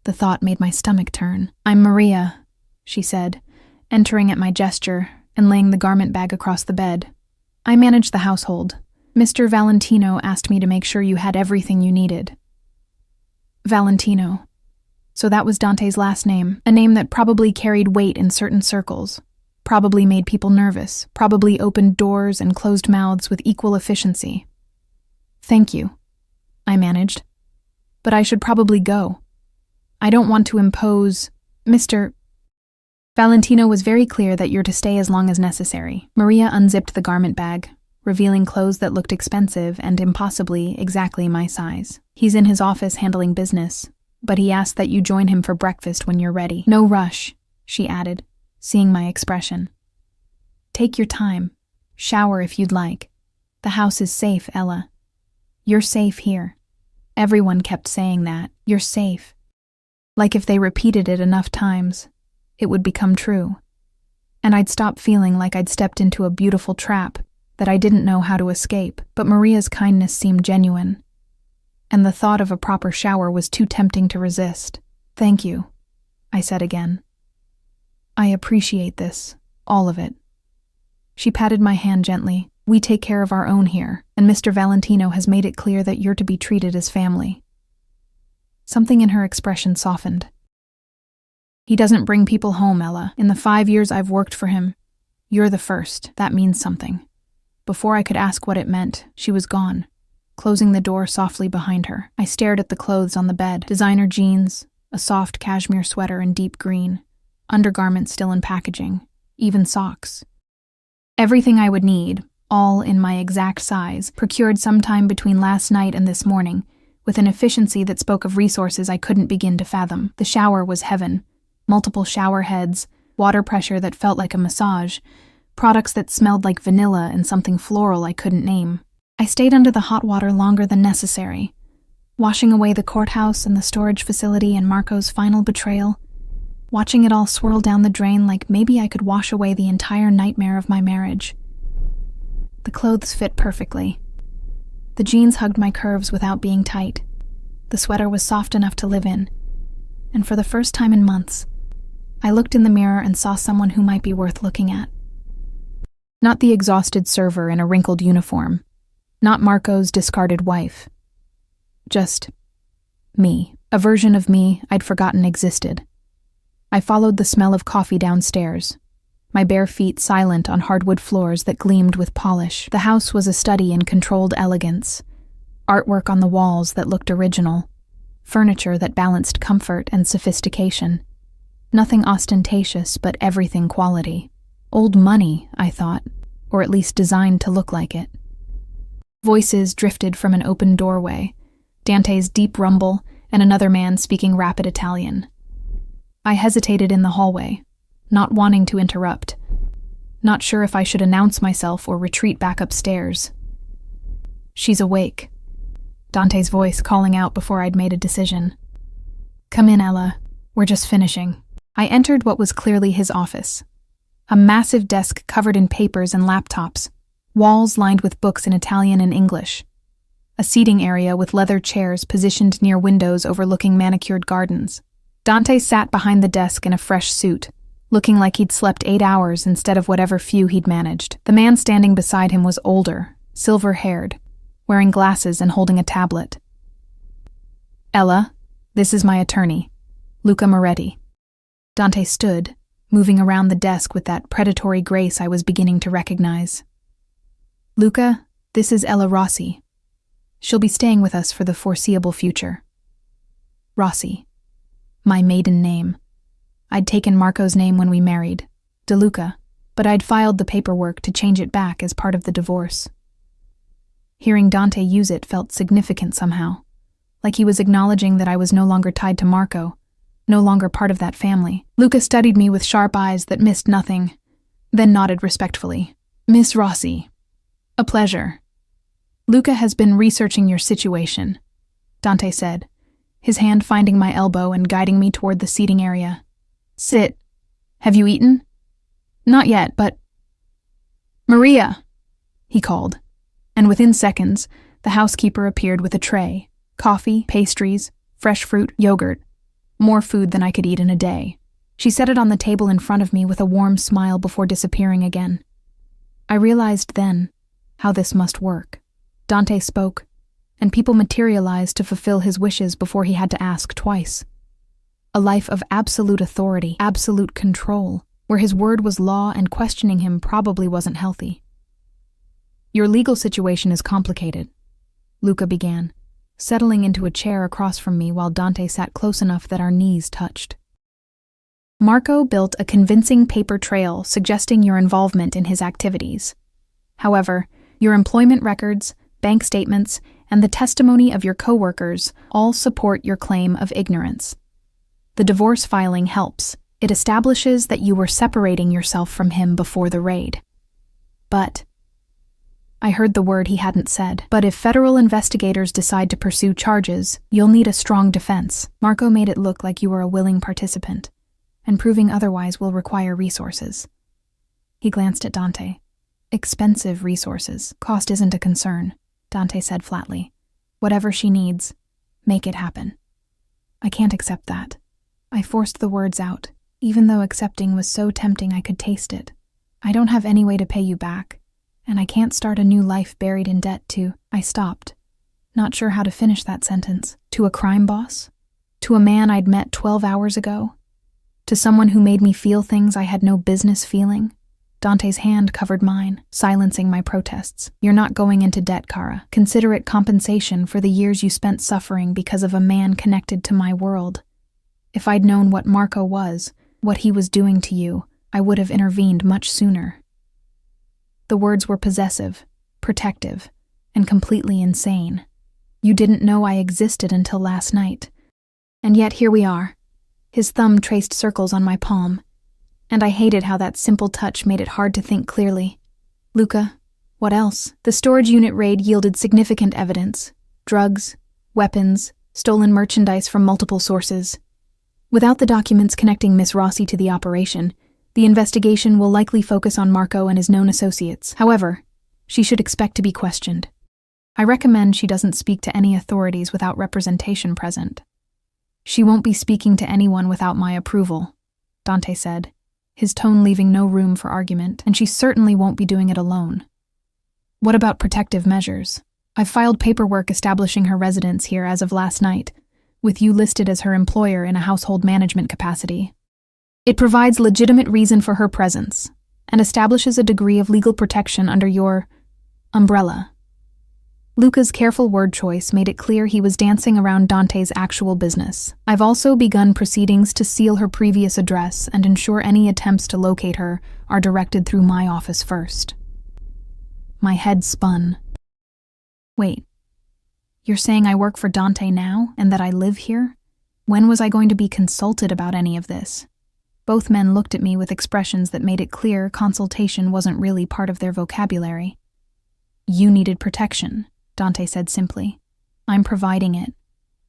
S1: The thought made my stomach turn. "I'm Maria," she said, entering at my gesture and laying the garment bag across the bed. "I manage the household. Mr. Valentino asked me to make sure you had everything you needed." Valentino. So that was Dante's last name, a name that probably carried weight in certain circles, probably made people nervous, probably opened doors and closed mouths with equal efficiency. "Thank you," I managed. "But I should probably go. I don't want to impose, Mr. Valentino was very clear that you're to stay as long as necessary." Maria unzipped the garment bag, revealing clothes that looked expensive and impossibly exactly my size. "He's in his office handling business, but he asked that you join him for breakfast when you're ready. No rush," she added, seeing my expression. "Take your time. Shower if you'd like. The house is safe, Ella. You're safe here." Everyone kept saying that. "You're safe." Like if they repeated it enough times, it would become true. And I'd stop feeling like I'd stepped into a beautiful trap that I didn't know how to escape. But Maria's kindness seemed genuine, and the thought of a proper shower was too tempting to resist. "Thank you," I said again. "I appreciate this, all of it." She patted my hand gently. "We take care of our own here, and Mr. Valentino has made it clear that you're to be treated as family." Something in her expression softened. "He doesn't bring people home, Ella. In the 5 years I've worked for him, you're the first. That means something." Before I could ask what it meant, she was gone, closing the door softly behind her. I stared at the clothes on the bed: designer jeans, a soft cashmere sweater in deep green, undergarments still in packaging, even socks. Everything I would need, all in my exact size, procured sometime between last night and this morning, with an efficiency that spoke of resources I couldn't begin to fathom. The shower was heaven. Multiple shower heads, water pressure that felt like a massage, products that smelled like vanilla and something floral I couldn't name. I stayed under the hot water longer than necessary, washing away the courthouse and the storage facility and Marco's final betrayal, watching it all swirl down the drain like maybe I could wash away the entire nightmare of my marriage. The clothes fit perfectly. The jeans hugged my curves without being tight. The sweater was soft enough to live in. And for the first time in months, I looked in the mirror and saw someone who might be worth looking at. Not the exhausted server in a wrinkled uniform. Not Marco's discarded wife. Just me. A version of me I'd forgotten existed. I followed the smell of coffee downstairs, my bare feet silent on hardwood floors that gleamed with polish. The house was a study in controlled elegance. Artwork on the walls that looked original. Furniture that balanced comfort and sophistication. Nothing ostentatious, but everything quality. Old money, I thought, or at least designed to look like it. Voices drifted from an open doorway, Dante's deep rumble, and another man speaking rapid Italian. I hesitated in the hallway, not wanting to interrupt, not sure if I should announce myself or retreat back upstairs. "She's awake," Dante's voice calling out before I'd made a decision. "Come in, Ella. We're just finishing." I entered what was clearly his office. A massive desk covered in papers and laptops, walls lined with books in Italian and English. A seating area with leather chairs positioned near windows overlooking manicured gardens. Dante sat behind the desk in a fresh suit, looking like he'd slept 8 hours instead of whatever few he'd managed. The man standing beside him was older, silver-haired, wearing glasses and holding a tablet. "Ella, this is my attorney, Luca Moretti." Dante stood, moving around the desk with that predatory grace I was beginning to recognize. "Luca, this is Ella Rossi. She'll be staying with us for the foreseeable future." Rossi. My maiden name. I'd taken Marco's name when we married, DeLuca, but I'd filed the paperwork to change it back as part of the divorce. Hearing Dante use it felt significant somehow, like he was acknowledging that I was no longer tied to Marco, no longer part of that family. Luca studied me with sharp eyes that missed nothing, then nodded respectfully. "Miss Rossi, a pleasure. Luca has been researching your situation," Dante said, his hand finding my elbow and guiding me toward the seating area. "Sit. Have you eaten?" "Not yet, but—" "Maria!" he called, and within seconds, the housekeeper appeared with a tray, coffee, pastries, fresh fruit, yogurt, more food than I could eat in a day. She set it on the table in front of me with a warm smile before disappearing again. I realized then how this must work. Dante spoke, and people materialized to fulfill his wishes before he had to ask twice. A life of absolute authority, absolute control, where his word was law and questioning him probably wasn't healthy. "Your legal situation is complicated," Luca began, settling into a chair across from me while Dante sat close enough that our knees touched. "Marco built a convincing paper trail suggesting your involvement in his activities. However, your employment records, bank statements, and the testimony of your coworkers all support your claim of ignorance. The divorce filing helps. It establishes that you were separating yourself from him before the raid. But—" I heard the word he hadn't said. "But if federal investigators decide to pursue charges, you'll need a strong defense. Marco made it look like you were a willing participant, and proving otherwise will require resources." He glanced at Dante. "Expensive resources. Cost isn't a concern," Dante said flatly. "Whatever she needs, make it happen." "I can't accept that." I forced the words out, even though accepting was so tempting I could taste it. "I don't have any way to pay you back, and I can't start a new life buried in debt to—" I stopped, not sure how to finish that sentence. "To a crime boss?" To a man I'd met 12 hours ago? To someone who made me feel things I had no business feeling? Dante's hand covered mine, silencing my protests. You're not going into debt, Kara. Consider it compensation for the years you spent suffering because of a man connected to my world. If I'd known what Marco was, what he was doing to you, I would have intervened much sooner. The words were possessive, protective, and completely insane. You didn't know I existed until last night. And yet here we are. His thumb traced circles on my palm, and I hated how that simple touch made it hard to think clearly. Luca, what else? The storage unit raid yielded significant evidence. Drugs, weapons, stolen merchandise from multiple sources. Without the documents connecting Miss Rossi to the operation, the investigation will likely focus on Marco and his known associates. However, she should expect to be questioned. I recommend she doesn't speak to any authorities without representation present. She won't be speaking to anyone without my approval, Dante said, his tone leaving no room for argument, and she certainly won't be doing it alone. What about protective measures? I've filed paperwork establishing her residence here as of last night, with you listed as her employer in a household management capacity. It provides legitimate reason for her presence, and establishes a degree of legal protection under your umbrella. Luca's careful word choice made it clear he was dancing around Dante's actual business. I've also begun proceedings to seal her previous address and ensure any attempts to locate her are directed through my office first. My head spun. Wait, you're saying I work for Dante now and that I live here? When was I going to be consulted about any of this? Both men looked at me with expressions that made it clear consultation wasn't really part of their vocabulary. You needed protection, Dante said simply. I'm providing it.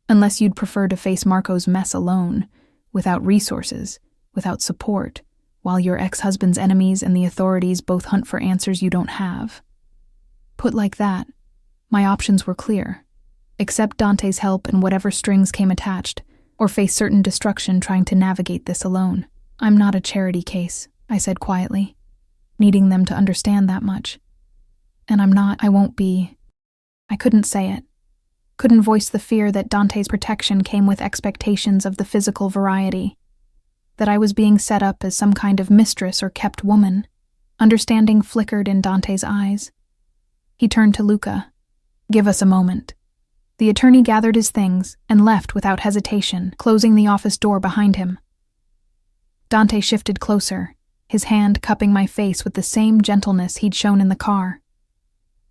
S1: Unless you'd prefer to face Marco's mess alone, without resources, without support, while your ex-husband's enemies and the authorities both hunt for answers you don't have. Put like that, my options were clear. Accept Dante's help and whatever strings came attached, or face certain destruction trying to navigate this alone. I'm not a charity case, I said quietly, needing them to understand that much. And I won't be. I couldn't say it. Couldn't voice the fear that Dante's protection came with expectations of the physical variety. That I was being set up as some kind of mistress or kept woman. Understanding flickered in Dante's eyes. He turned to Luca. Give us a moment. The attorney gathered his things and left without hesitation, closing the office door behind him. Dante shifted closer, his hand cupping my face with the same gentleness he'd shown in the car.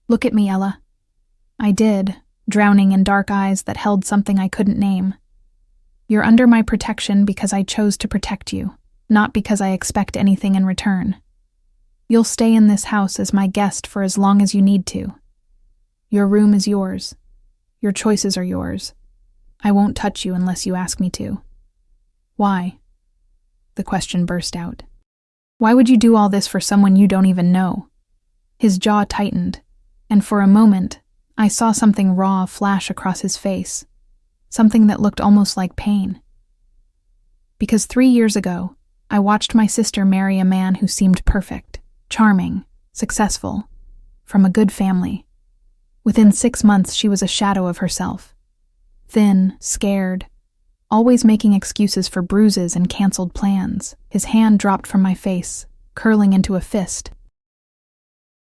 S1: Look at me, Ella. I did, drowning in dark eyes that held something I couldn't name. You're under my protection because I chose to protect you, not because I expect anything in return. You'll stay in this house as my guest for as long as you need to. Your room is yours. Your choices are yours. I won't touch you unless you ask me to. Why? The question burst out. Why would you do all this for someone you don't even know? His jaw tightened, and for a moment, I saw something raw flash across his face, something that looked almost like pain. Because 3 years ago, I watched my sister marry a man who seemed perfect, charming, successful, from a good family. Within 6 months, she was a shadow of herself. Thin, scared, always making excuses for bruises and canceled plans. His hand dropped from my face, curling into a fist.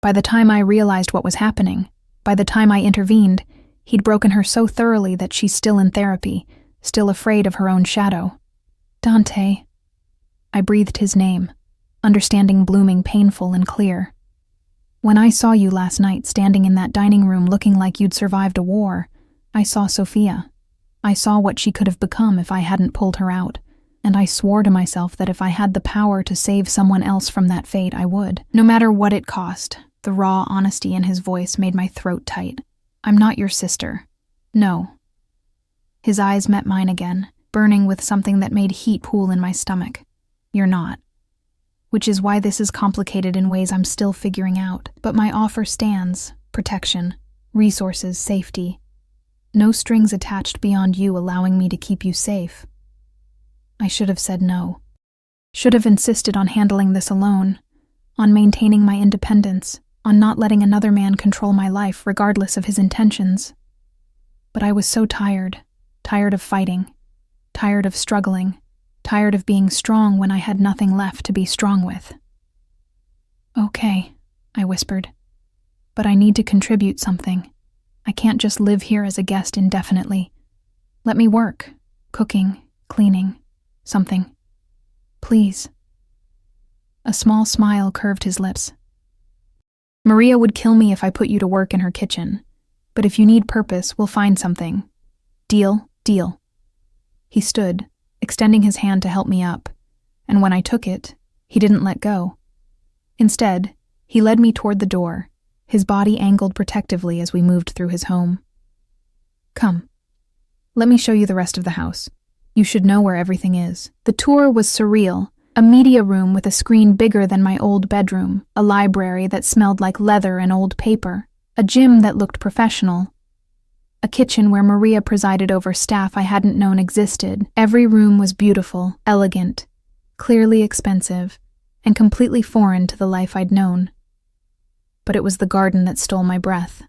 S1: By the time I realized what was happening, by the time I intervened, he'd broken her so thoroughly that she's still in therapy, still afraid of her own shadow. Dante. I breathed his name, understanding blooming painful and clear. When I saw you last night standing in that dining room looking like you'd survived a war, I saw Sophia. I saw what she could have become if I hadn't pulled her out, and I swore to myself that if I had the power to save someone else from that fate, I would, no matter what it cost. The raw honesty in his voice made my throat tight. I'm not your sister. No. His eyes met mine again, burning with something that made heat pool in my stomach. You're not. Which is why this is complicated in ways I'm still figuring out. But my offer stands. Protection, resources, safety. No strings attached beyond you allowing me to keep you safe. I should have said no. Should have insisted on handling this alone, on maintaining my independence, on not letting another man control my life regardless of his intentions. But I was so tired of fighting, tired of struggling, tired of being strong when I had nothing left to be strong with. "Okay," I whispered, "but I need to contribute something. I can't just live here as a guest indefinitely. Let me work, cooking, cleaning, something. Please." A small smile curved his lips. "Maria would kill me if I put you to work in her kitchen, but if you need purpose, we'll find something. Deal, deal." He stood, extending his hand to help me up, and when I took it, he didn't let go. Instead, he led me toward the door, his body angled protectively as we moved through his home. "Come. Let me show you the rest of the house. You should know where everything is." The tour was surreal. A media room with a screen bigger than my old bedroom, a library that smelled like leather and old paper, a gym that looked professional, a kitchen where Maria presided over staff I hadn't known existed. Every room was beautiful, elegant, clearly expensive, and completely foreign to the life I'd known. But it was the garden that stole my breath.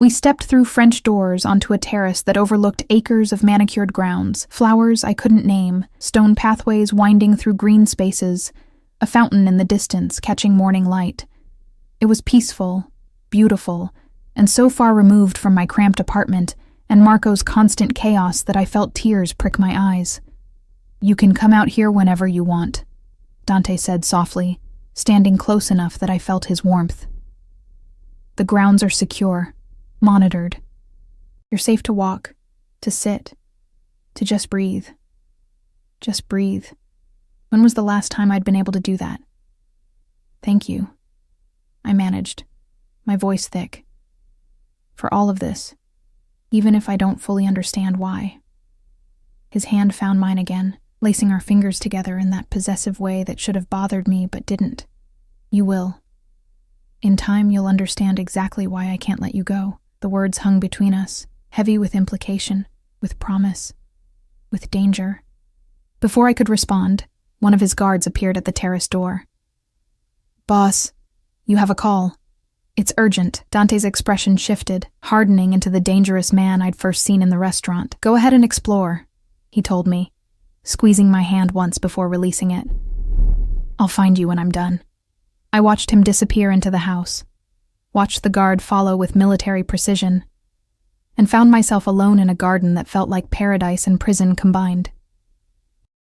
S1: We stepped through French doors onto a terrace that overlooked acres of manicured grounds, flowers I couldn't name, stone pathways winding through green spaces, a fountain in the distance catching morning light. It was peaceful, beautiful, and so far removed from my cramped apartment and Marco's constant chaos that I felt tears prick my eyes. "You can come out here whenever you want," Dante said softly, standing close enough that I felt his warmth. "The grounds are secure. Monitored. You're safe to walk, to sit, to just breathe. Just breathe. When was the last time I'd been able to do that?" "Thank you," I managed, my voice thick. "For all of this, even if I don't fully understand why." His hand found mine again, lacing our fingers together in that possessive way that should have bothered me but didn't. "You will. In time, you'll understand exactly why I can't let you go." The words hung between us, heavy with implication, with promise, with danger. Before I could respond, one of his guards appeared at the terrace door. "Boss, you have a call. It's urgent." Dante's expression shifted, hardening into the dangerous man I'd first seen in the restaurant. "Go ahead and explore," he told me, squeezing my hand once before releasing it. "I'll find you when I'm done." I watched him disappear into the house, watched the guard follow with military precision, and found myself alone in a garden that felt like paradise and prison combined.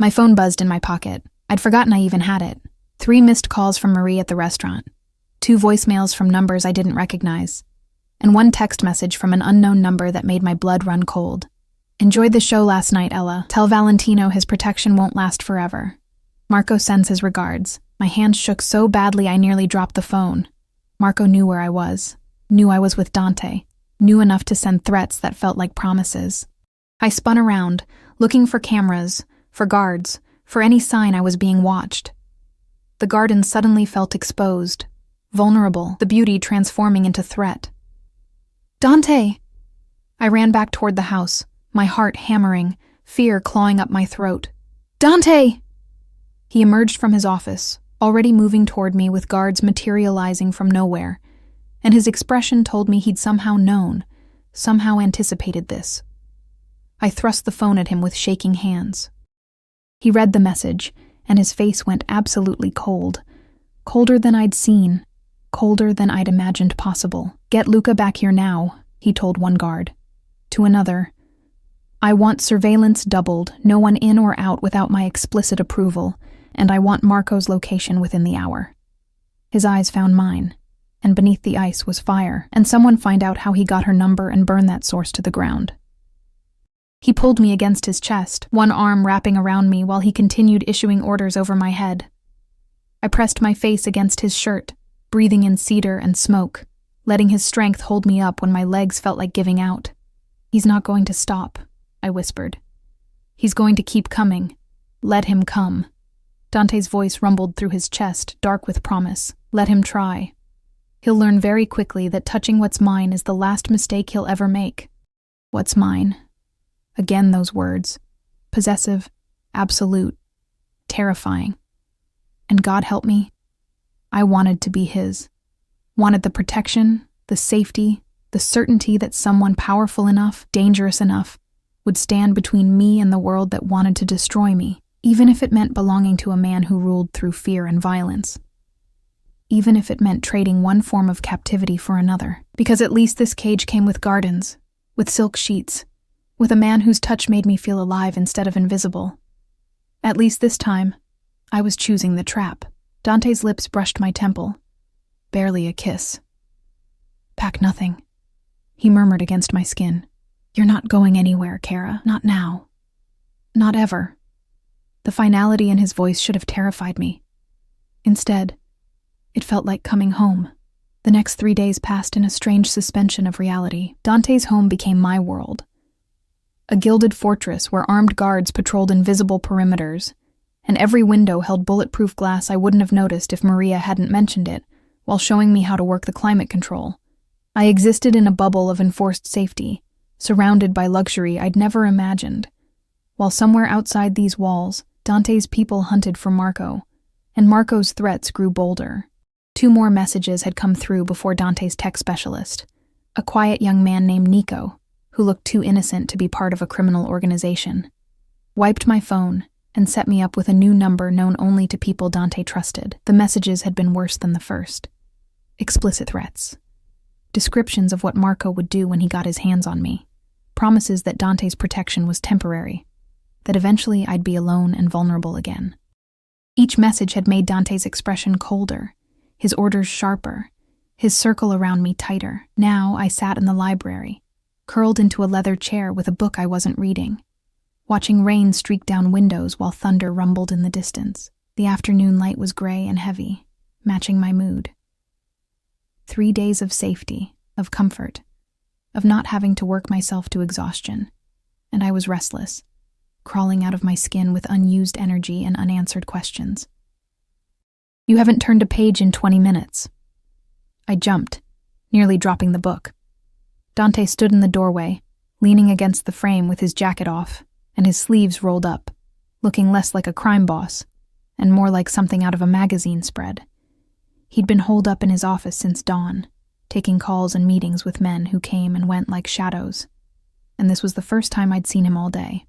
S1: My phone buzzed in my pocket. I'd forgotten I even had it. 3 missed calls from Marie at the restaurant, 2 voicemails from numbers I didn't recognize, and 1 text message from an unknown number that made my blood run cold. "Enjoyed the show last night, Ella. Tell Valentino his protection won't last forever. Marco sends his regards." My hands shook so badly I nearly dropped the phone. Marco knew where I was, knew I was with Dante, knew enough to send threats that felt like promises. I spun around, looking for cameras, for guards, for any sign I was being watched. The garden suddenly felt exposed, vulnerable, the beauty transforming into threat. "Dante!" I ran back toward the house, my heart hammering, fear clawing up my throat. "Dante!" He emerged from his office, already moving toward me with guards materializing from nowhere, and his expression told me he'd somehow known, somehow anticipated this. I thrust the phone at him with shaking hands. He read the message, and his face went absolutely cold. Colder than I'd seen, colder than I'd imagined possible. "Get Luca back here now," he told one guard. To another, "I want surveillance doubled, no one in or out without my explicit approval, and I want Marco's location within the hour." His eyes found mine, and beneath the ice was fire, and someone find out how he got her number and burn that source to the ground. He pulled me against his chest, one arm wrapping around me while he continued issuing orders over my head. I pressed my face against his shirt, breathing in cedar and smoke, letting his strength hold me up when my legs felt like giving out. "He's not going to stop," I whispered. "He's going to keep coming. Let him come." Dante's voice rumbled through his chest, dark with promise. "Let him try. He'll learn very quickly that touching what's mine is the last mistake he'll ever make." What's mine? Again those words. Possessive, absolute, terrifying. And God help me, I wanted to be his. Wanted the protection, the safety, the certainty that someone powerful enough, dangerous enough, would stand between me and the world that wanted to destroy me, even if it meant belonging to a man who ruled through fear and violence. Even if it meant trading one form of captivity for another. Because at least this cage came with gardens, with silk sheets, with a man whose touch made me feel alive instead of invisible. At least this time, I was choosing the trap. Dante's lips brushed my temple. Barely a kiss. Pack nothing, he murmured against my skin. You're not going anywhere, Kara. Not now. Not ever. The finality in his voice should have terrified me. Instead, it felt like coming home. The next 3 days passed in a strange suspension of reality. Dante's home became my world. A gilded fortress where armed guards patrolled invisible perimeters, and every window held bulletproof glass I wouldn't have noticed if Maria hadn't mentioned it, while showing me how to work the climate control. I existed in a bubble of enforced safety, surrounded by luxury I'd never imagined. While somewhere outside these walls, Dante's people hunted for Marco, and Marco's threats grew bolder. 2 more messages had come through before Dante's tech specialist, a quiet young man named Nico, who looked too innocent to be part of a criminal organization, wiped my phone and set me up with a new number known only to people Dante trusted. The messages had been worse than the first. Explicit threats. Descriptions of what Marco would do when he got his hands on me. Promises that Dante's protection was temporary, that eventually I'd be alone and vulnerable again. Each message had made Dante's expression colder, his orders sharper, his circle around me tighter. Now I sat in the library, curled into a leather chair with a book I wasn't reading, watching rain streak down windows while thunder rumbled in the distance. The afternoon light was gray and heavy, matching my mood. 3 days of safety, of comfort, of not having to work myself to exhaustion, and I was restless, crawling out of my skin with unused energy and unanswered questions. You haven't turned a page in 20 minutes. I jumped, nearly dropping the book. Dante stood in the doorway, leaning against the frame with his jacket off and his sleeves rolled up, looking less like a crime boss and more like something out of a magazine spread. He'd been holed up in his office since dawn, taking calls and meetings with men who came and went like shadows, and this was the first time I'd seen him all day.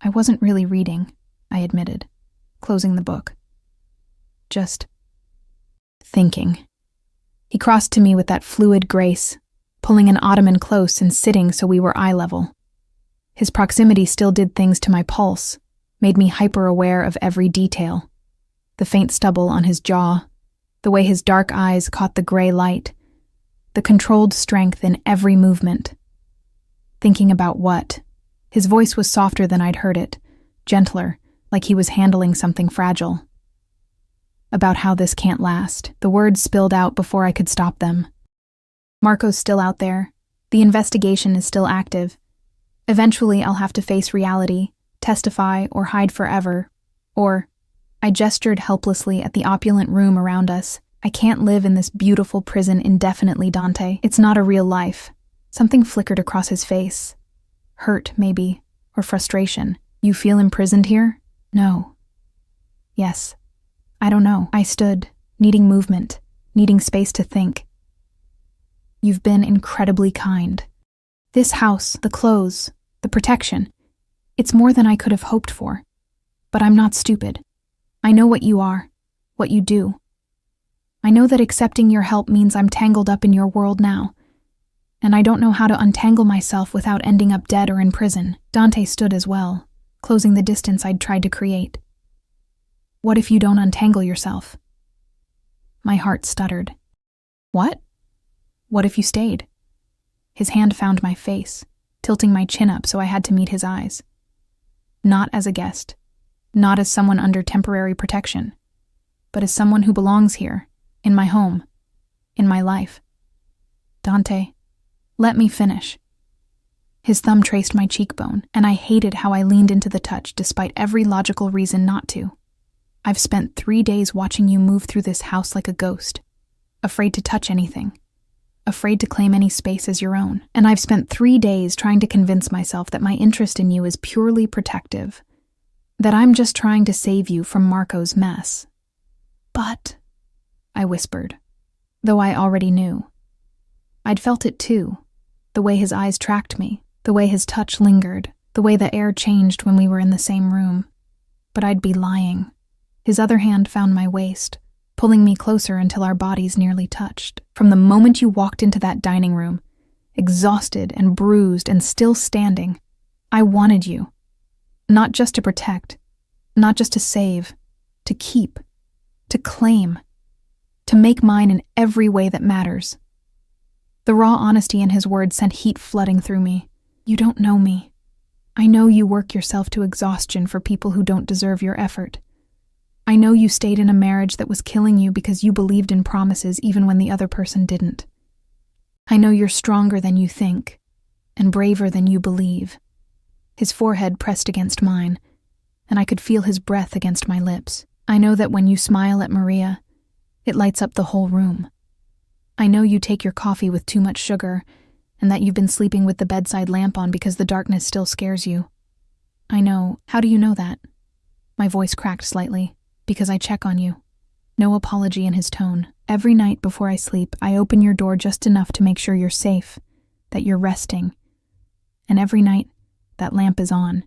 S1: I wasn't really reading, I admitted, closing the book. Just thinking. He crossed to me with that fluid grace, pulling an ottoman close and sitting so we were eye level. His proximity still did things to my pulse, made me hyper-aware of every detail. The faint stubble on his jaw, the way his dark eyes caught the gray light, the controlled strength in every movement. Thinking about what? His voice was softer than I'd heard it, gentler, like he was handling something fragile. About how this can't last. The words spilled out before I could stop them. Marco's still out there. The investigation is still active. Eventually I'll have to face reality, testify, or hide forever. Or, I gestured helplessly at the opulent room around us. I can't live in this beautiful prison indefinitely, Dante. It's not a real life. Something flickered across his face. Hurt, maybe, or frustration. You feel imprisoned here? No. Yes. I don't know. I stood, needing movement, needing space to think. You've been incredibly kind. This house, the clothes, the protection, it's more than I could have hoped for. But I'm not stupid. I know what you are, what you do. I know that accepting your help means I'm tangled up in your world now, and I don't know how to untangle myself without ending up dead or in prison. Dante stood as well, closing the distance I'd tried to create. What if you don't untangle yourself? My heart stuttered. What? What if you stayed? His hand found my face, tilting my chin up so I had to meet his eyes. Not as a guest, not as someone under temporary protection, but as someone who belongs here, in my home, in my life. Dante, let me finish. His thumb traced my cheekbone, and I hated how I leaned into the touch despite every logical reason not to. I've spent 3 days watching you move through this house like a ghost, afraid to touch anything, afraid to claim any space as your own. And I've spent 3 days trying to convince myself that my interest in you is purely protective, that I'm just trying to save you from Marco's mess. But, I whispered, though I already knew. I'd felt it too, the way his eyes tracked me, The way his touch lingered, the way the air changed when we were in the same room. But I'd be lying. His other hand found my waist, pulling me closer until our bodies nearly touched. From the moment you walked into that dining room, exhausted and bruised and still standing, I wanted you. Not just to protect, not just to save, to keep, to claim, to make mine in every way that matters. The raw honesty in his words sent heat flooding through me. You don't know me. I know you work yourself to exhaustion for people who don't deserve your effort. I know you stayed in a marriage that was killing you because you believed in promises even when the other person didn't. I know you're stronger than you think, and braver than you believe. His forehead pressed against mine, and I could feel his breath against my lips. I know that when you smile at Maria, it lights up the whole room. I know you take your coffee with too much sugar, and that you've been sleeping with the bedside lamp on because the darkness still scares you. I know. How do you know that? My voice cracked slightly. Because I check on you. No apology in his tone. Every night before I sleep, I open your door just enough to make sure you're safe, that you're resting. And every night, that lamp is on,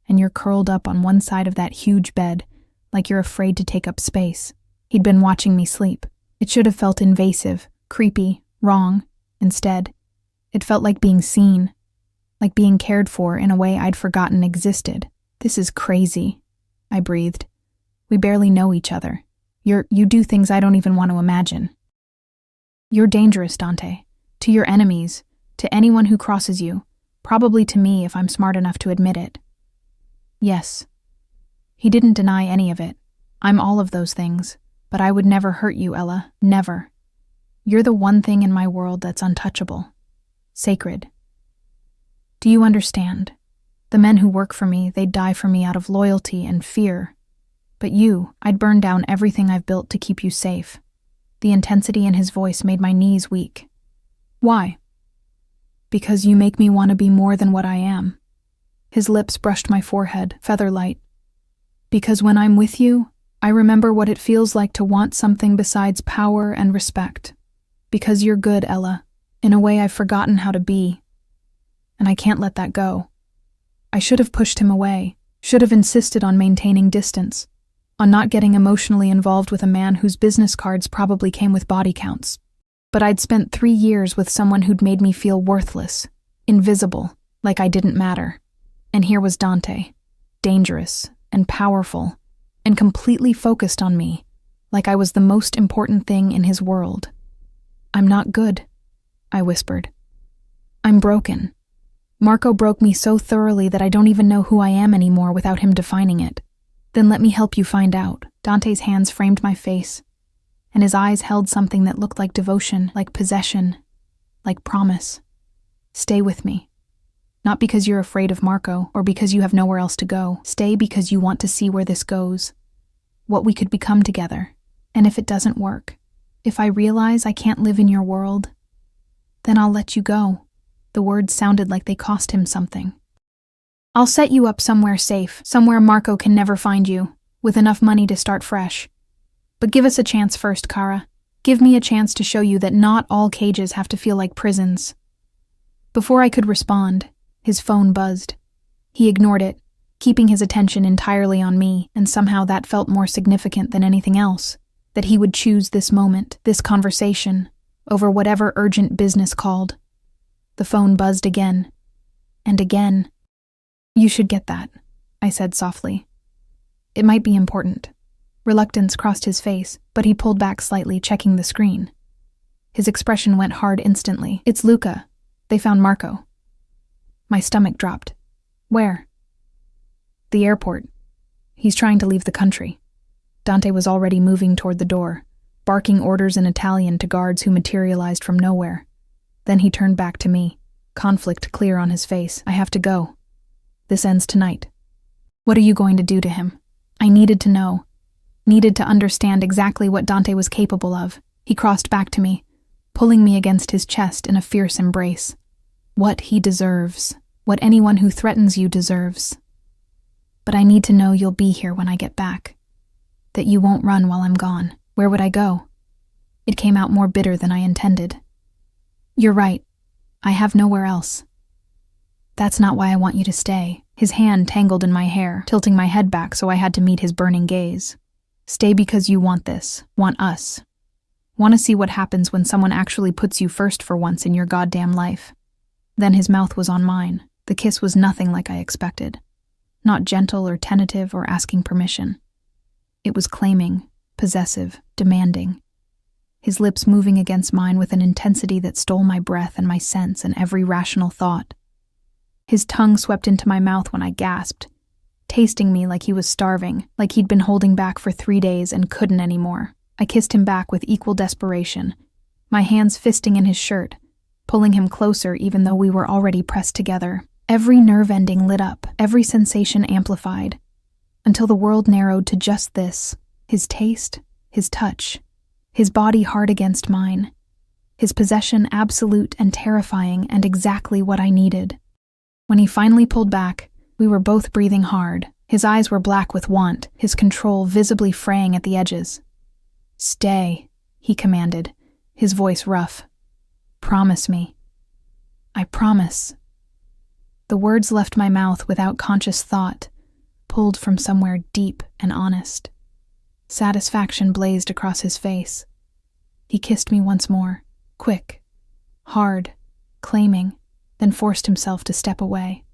S1: and you're curled up on one side of that huge bed, like you're afraid to take up space. He'd been watching me sleep. It should have felt invasive, creepy, wrong. Instead, it felt like being seen, like being cared for in a way I'd forgotten existed. This is crazy, I breathed. We barely know each other. You do things I don't even want to imagine. You're dangerous, Dante. To your enemies, to anyone who crosses you, probably to me if I'm smart enough to admit it. Yes. He didn't deny any of it. I'm all of those things, but I would never hurt you, Ella. Never. You're the one thing in my world that's untouchable. Sacred. Do you understand? The men who work for me, they'd die for me out of loyalty and fear. But you, I'd burn down everything I've built to keep you safe. The intensity in his voice made my knees weak. Why? Because you make me want to be more than what I am. His lips brushed my forehead, feather-light. Because when I'm with you, I remember what it feels like to want something besides power and respect. Because you're good, Ella, in a way I've forgotten how to be. And I can't let that go. I should have pushed him away, should have insisted on maintaining distance, on not getting emotionally involved with a man whose business cards probably came with body counts. But I'd spent 3 years with someone who'd made me feel worthless, invisible, like I didn't matter. And here was Dante, dangerous and powerful, and completely focused on me, like I was the most important thing in his world. I'm not good, I whispered. I'm broken. Marco broke me so thoroughly that I don't even know who I am anymore without him defining it. Then let me help you find out. Dante's hands framed my face, and his eyes held something that looked like devotion, like possession, like promise. Stay with me. Not because you're afraid of Marco, or because you have nowhere else to go. Stay because you want to see where this goes, what we could become together. And if it doesn't work, if I realize I can't live in your world, then I'll let you go. The words sounded like they cost him something. I'll set you up somewhere safe, somewhere Marco can never find you, with enough money to start fresh. But give us a chance first, Kara. Give me a chance to show you that not all cages have to feel like prisons. Before I could respond, his phone buzzed. He ignored it, keeping his attention entirely on me, and somehow that felt more significant than anything else, that he would choose this moment, this conversation, over whatever urgent business called. The phone buzzed again, and again. You should get that, I said softly. It might be important. Reluctance crossed his face, but he pulled back slightly, checking the screen. His expression went hard instantly. It's Luca. They found Marco. My stomach dropped. Where? The airport. He's trying to leave the country. Dante was already moving toward the door, barking orders in Italian to guards who materialized from nowhere. Then he turned back to me, conflict clear on his face. I have to go. This ends tonight. What are you going to do to him? I needed to know. Needed to understand exactly what Dante was capable of. He crossed back to me, pulling me against his chest in a fierce embrace. What he deserves. What anyone who threatens you deserves. But I need to know you'll be here when I get back. That you won't run while I'm gone. Where would I go? It came out more bitter than I intended. You're right. I have nowhere else. That's not why I want you to stay. His hand tangled in my hair, tilting my head back so I had to meet his burning gaze. Stay because you want this, want us. Want to see what happens when someone actually puts you first for once in your goddamn life. Then his mouth was on mine. The kiss was nothing like I expected. Not gentle or tentative or asking permission. It was claiming, possessive, demanding. His lips moving against mine with an intensity that stole my breath and my sense and every rational thought. His tongue swept into my mouth when I gasped, tasting me like he was starving, like he'd been holding back for 3 days and couldn't anymore. I kissed him back with equal desperation, my hands fisting in his shirt, pulling him closer even though we were already pressed together. Every nerve ending lit up, every sensation amplified, until the world narrowed to just this: his taste, his touch, his body hard against mine, his possession absolute and terrifying and exactly what I needed. When he finally pulled back, we were both breathing hard. His eyes were black with want, his control visibly fraying at the edges. "Stay," he commanded, his voice rough. "Promise me." "I promise." The words left my mouth without conscious thought, pulled from somewhere deep and honest. Satisfaction blazed across his face. He kissed me once more, quick, hard, claiming, then forced himself to step away.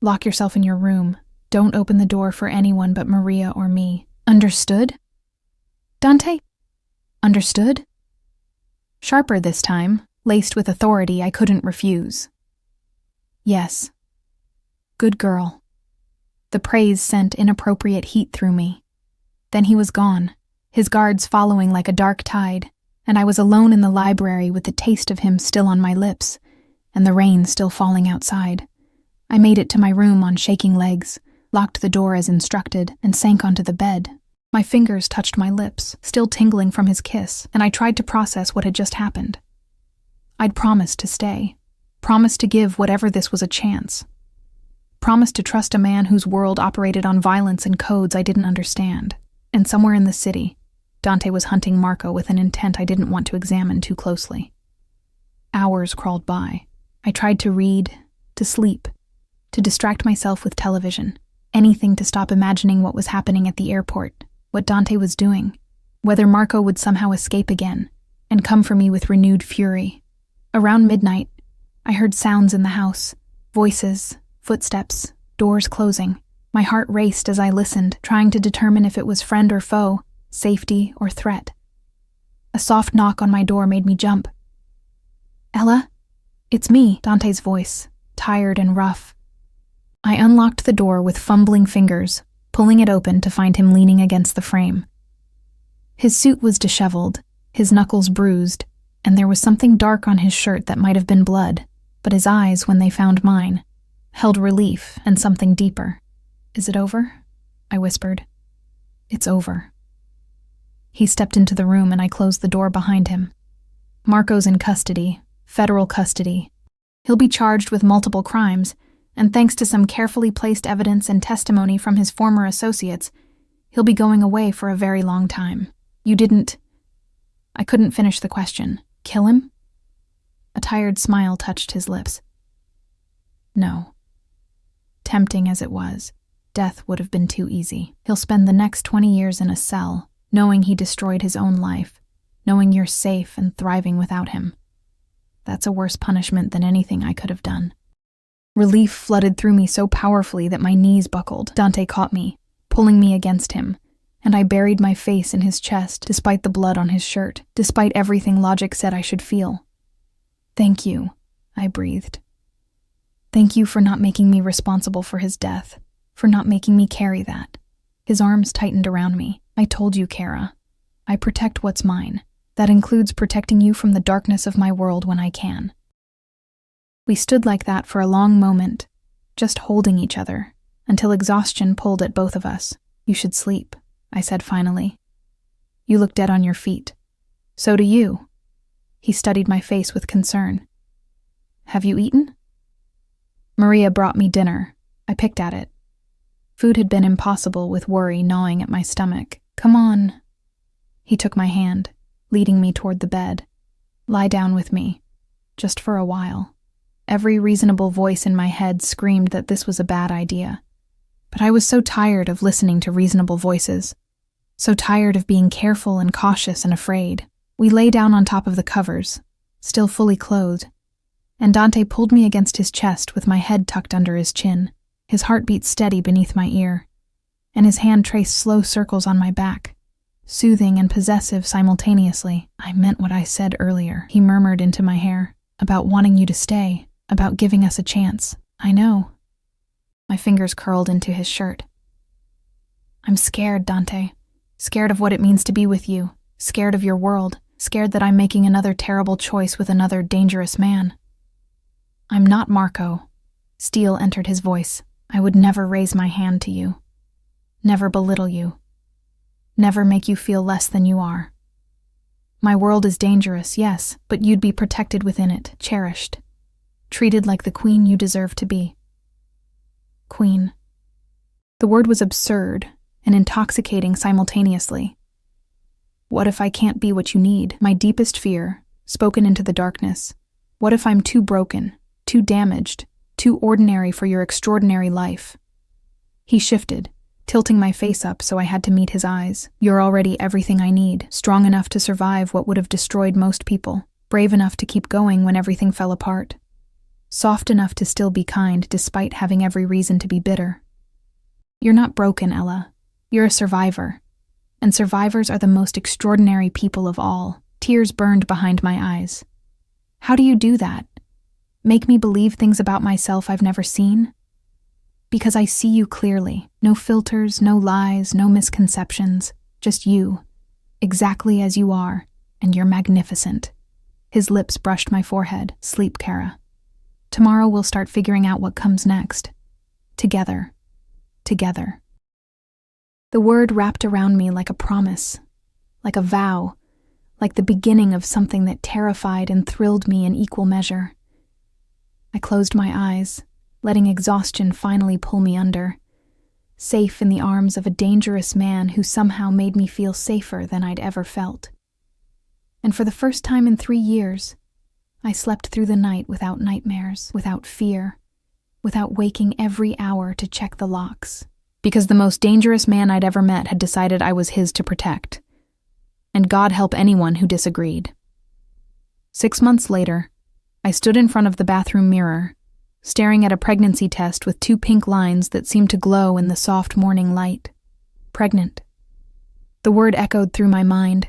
S1: "Lock yourself in your room. Don't open the door for anyone but Maria or me. Understood?" "Dante? Understood?" Sharper this time, laced with authority I couldn't refuse. "Yes." "Good girl." The praise sent inappropriate heat through me. Then he was gone, his guards following like a dark tide, and I was alone in the library with the taste of him still on my lips, and the rain still falling outside. I made it to my room on shaking legs, locked the door as instructed, and sank onto the bed. My fingers touched my lips, still tingling from his kiss, and I tried to process what had just happened. I'd promised to stay, promised to give whatever this was a chance, promised to trust a man whose world operated on violence and codes I didn't understand. And somewhere in the city, Dante was hunting Marco with an intent I didn't want to examine too closely. Hours crawled by. I tried to read, to sleep, to distract myself with television, anything to stop imagining what was happening at the airport, what Dante was doing, whether Marco would somehow escape again and come for me with renewed fury. Around midnight, I heard sounds in the house, voices, footsteps, doors closing. My heart raced as I listened, trying to determine if it was friend or foe, safety or threat. A soft knock on my door made me jump. "Ella?" "It's me," Dante's voice, tired and rough. I unlocked the door with fumbling fingers, pulling it open to find him leaning against the frame. His suit was disheveled, his knuckles bruised, and there was something dark on his shirt that might have been blood, but his eyes, when they found mine, held relief and something deeper. "Is it over?" I whispered. "It's over." He stepped into the room and I closed the door behind him. "Marco's in custody, federal custody. He'll be charged with multiple crimes, and thanks to some carefully placed evidence and testimony from his former associates, he'll be going away for a very long time. You didn't—" I couldn't finish the question. "Kill him?" A tired smile touched his lips. "No." Tempting as it was, death would have been too easy. He'll spend the next 20 years in a cell, knowing he destroyed his own life, knowing you're safe and thriving without him. That's a worse punishment than anything I could have done. Relief flooded through me so powerfully that my knees buckled. Dante caught me, pulling me against him, and I buried my face in his chest despite the blood on his shirt, despite everything logic said I should feel. "Thank you," I breathed. "Thank you for not making me responsible for his death, for not making me carry that." His arms tightened around me. "I told you, Kara. I protect what's mine. That includes protecting you from the darkness of my world when I can." We stood like that for a long moment, just holding each other, until exhaustion pulled at both of us. "You should sleep," I said finally. "You look dead on your feet. So do you." He studied my face with concern. "Have you eaten?" Maria brought me dinner. I picked at it. Food had been impossible with worry gnawing at my stomach. "Come on." He took my hand, leading me toward the bed. "Lie down with me, just for a while. Every reasonable voice in my head screamed that this was a bad idea. But I was so tired of listening to reasonable voices, so tired of being careful and cautious and afraid. We lay down on top of the covers, still fully clothed, and Dante pulled me against his chest with my head tucked under his chin, his heartbeat steady beneath my ear, and his hand traced slow circles on my back, soothing and possessive simultaneously. "I meant what I said earlier," he murmured into my hair, "about wanting you to stay, about giving us a chance. I know." My fingers curled into his shirt. "I'm scared, Dante. Scared of what it means to be with you. Scared of your world. Scared that I'm making another terrible choice with another dangerous man." "I'm not Marco." Steel entered his voice. "I would never raise my hand to you. Never belittle you. Never make you feel less than you are. My world is dangerous, yes, but you'd be protected within it, cherished, treated like the queen you deserve to be." Queen. The word was absurd and intoxicating simultaneously. What if I can't be what you need? My deepest fear, spoken into the darkness. What if I'm too broken, too damaged, too ordinary for your extraordinary life? He shifted, tilting my face up so I had to meet his eyes. "You're already everything I need, strong enough to survive what would have destroyed most people, brave enough to keep going when everything fell apart, soft enough to still be kind despite having every reason to be bitter. You're not broken, Ella. You're a survivor. And survivors are the most extraordinary people of all." Tears burned behind my eyes. "How do you do that? Make me believe things about myself I've never seen? Because I see you clearly. No filters, no lies, no misconceptions. Just you. Exactly as you are, and you're magnificent." His lips brushed my forehead. "Sleep, Kara. Tomorrow we'll start figuring out what comes next. Together. Together." The word wrapped around me like a promise, like a vow, like the beginning of something that terrified and thrilled me in equal measure. I closed my eyes, letting exhaustion finally pull me under, safe in the arms of a dangerous man who somehow made me feel safer than I'd ever felt. And for the first time in 3 years, I slept through the night without nightmares, without fear, without waking every hour to check the locks. Because the most dangerous man I'd ever met had decided I was his to protect. And God help anyone who disagreed. 6 months later, I stood in front of the bathroom mirror, staring at a pregnancy test with 2 pink lines that seemed to glow in the soft morning light. Pregnant. The word echoed through my mind,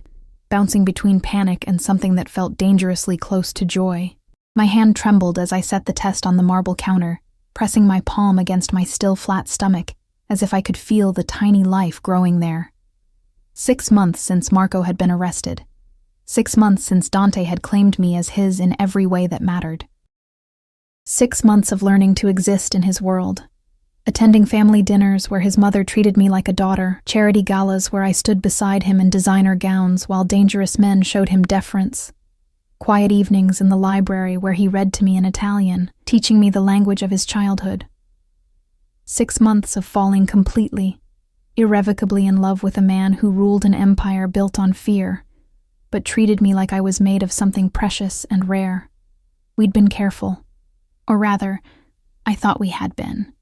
S1: bouncing between panic and something that felt dangerously close to joy. My hand trembled as I set the test on the marble counter, pressing my palm against my still flat stomach, as if I could feel the tiny life growing there. 6 months since Marco had been arrested. 6 months since Dante had claimed me as his in every way that mattered. 6 months of learning to exist in his world. Attending family dinners where his mother treated me like a daughter, charity galas where I stood beside him in designer gowns while dangerous men showed him deference. Quiet evenings in the library where he read to me in Italian, teaching me the language of his childhood. 6 months of falling completely, irrevocably in love with a man who ruled an empire built on fear, but treated me like I was made of something precious and rare. We'd been careful. Or rather, I thought we had been.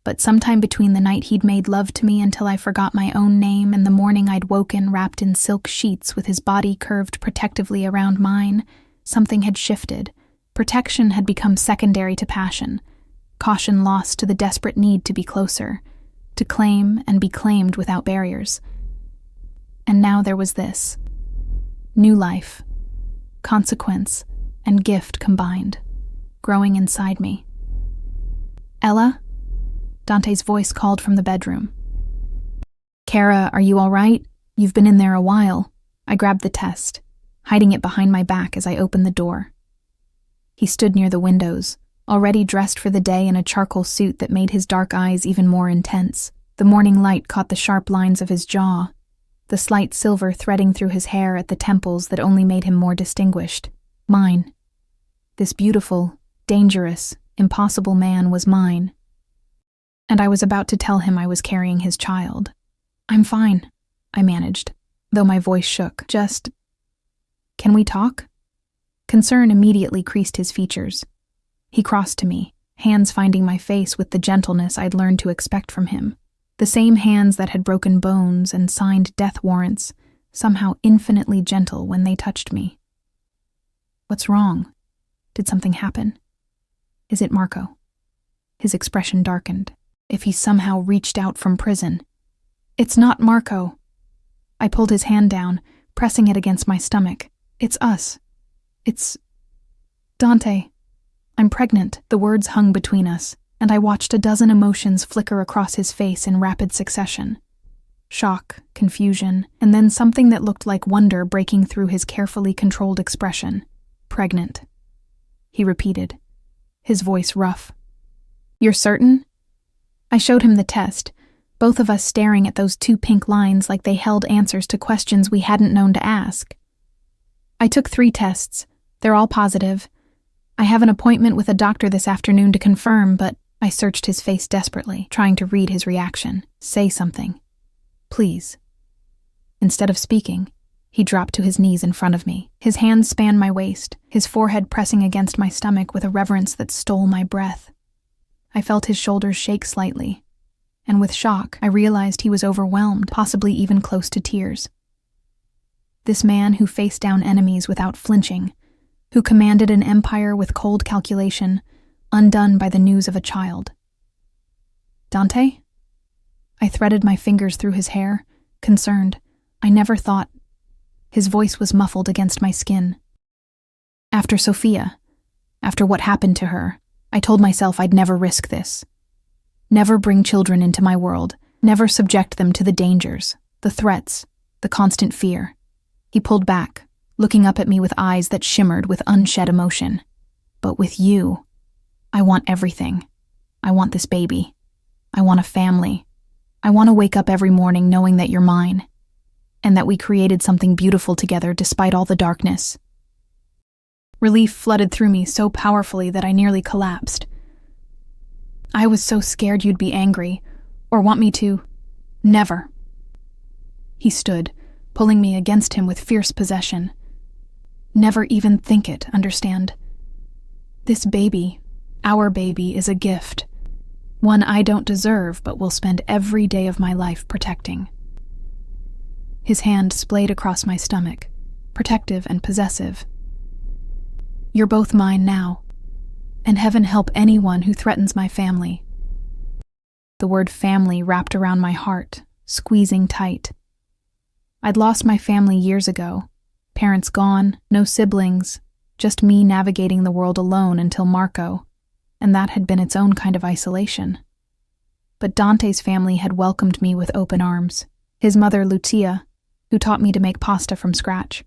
S1: But sometime between the night he'd made love to me until I forgot my own name and the morning I'd woken wrapped in silk sheets with his body curved protectively around mine, something had shifted. Protection had become secondary to passion. Caution lost to the desperate need to be closer, to claim and be claimed without barriers. And now there was this. New life, consequence, and gift combined, growing inside me. "Ella?" Dante's voice called from the bedroom. "Kara, are you all right? You've been in there a while." I grabbed the test, hiding it behind my back as I opened the door. He stood near the windows, already dressed for the day in a charcoal suit that made his dark eyes even more intense. The morning light caught the sharp lines of his jaw, the slight silver threading through his hair at the temples that only made him more distinguished. Mine. This beautiful, dangerous, impossible man was mine. And I was about to tell him I was carrying his child. "I'm fine," I managed, though my voice shook. "Can we talk?" Concern immediately creased his features. He crossed to me, hands finding my face with the gentleness I'd learned to expect from him. The same hands that had broken bones and signed death warrants, somehow infinitely gentle when they touched me. What's wrong? Did something happen? Is it Marco? His expression darkened. If he somehow reached out from prison. It's not Marco. I pulled his hand down, pressing it against my stomach. It's us. It's Dante. I'm pregnant. The words hung between us, and I watched a dozen emotions flicker across his face in rapid succession. Shock, confusion, and then something that looked like wonder breaking through his carefully controlled expression. Pregnant. He repeated, his voice rough. You're certain? I showed him the test, both of us staring at those two pink lines like they held answers to questions we hadn't known to ask. I took 3 tests. They're all positive. I have an appointment with a doctor this afternoon to confirm, but I searched his face desperately, trying to read his reaction. Say something. Please. Instead of speaking, he dropped to his knees in front of me. His hands spanned my waist, his forehead pressing against my stomach with a reverence that stole my breath. I felt his shoulders shake slightly, and with shock, I realized he was overwhelmed, possibly even close to tears. This man who faced down enemies without flinching, who commanded an empire with cold calculation, undone by the news of a child. Dante? I threaded my fingers through his hair, concerned. I never thought. His voice was muffled against my skin. After Sophia, after what happened to her, I told myself I'd never risk this. Never bring children into my world, never subject them to the dangers, the threats, the constant fear. He pulled back, looking up at me with eyes that shimmered with unshed emotion. But with you, I want everything. I want this baby. I want a family. I want to wake up every morning knowing that you're mine, and that we created something beautiful together despite all the darkness. Relief flooded through me so powerfully that I nearly collapsed. I was so scared you'd be angry, or want me to. Never. He stood, pulling me against him with fierce possession. Never even think it, understand? This baby, our baby, is a gift. One I don't deserve, but will spend every day of my life protecting. His hand splayed across my stomach, protective and possessive. You're both mine now, and heaven help anyone who threatens my family. The word family wrapped around my heart, squeezing tight. I'd lost my family years ago. Parents gone, no siblings, just me navigating the world alone until Marco, and that had been its own kind of isolation. But Dante's family had welcomed me with open arms. His mother, Lucia, who taught me to make pasta from scratch.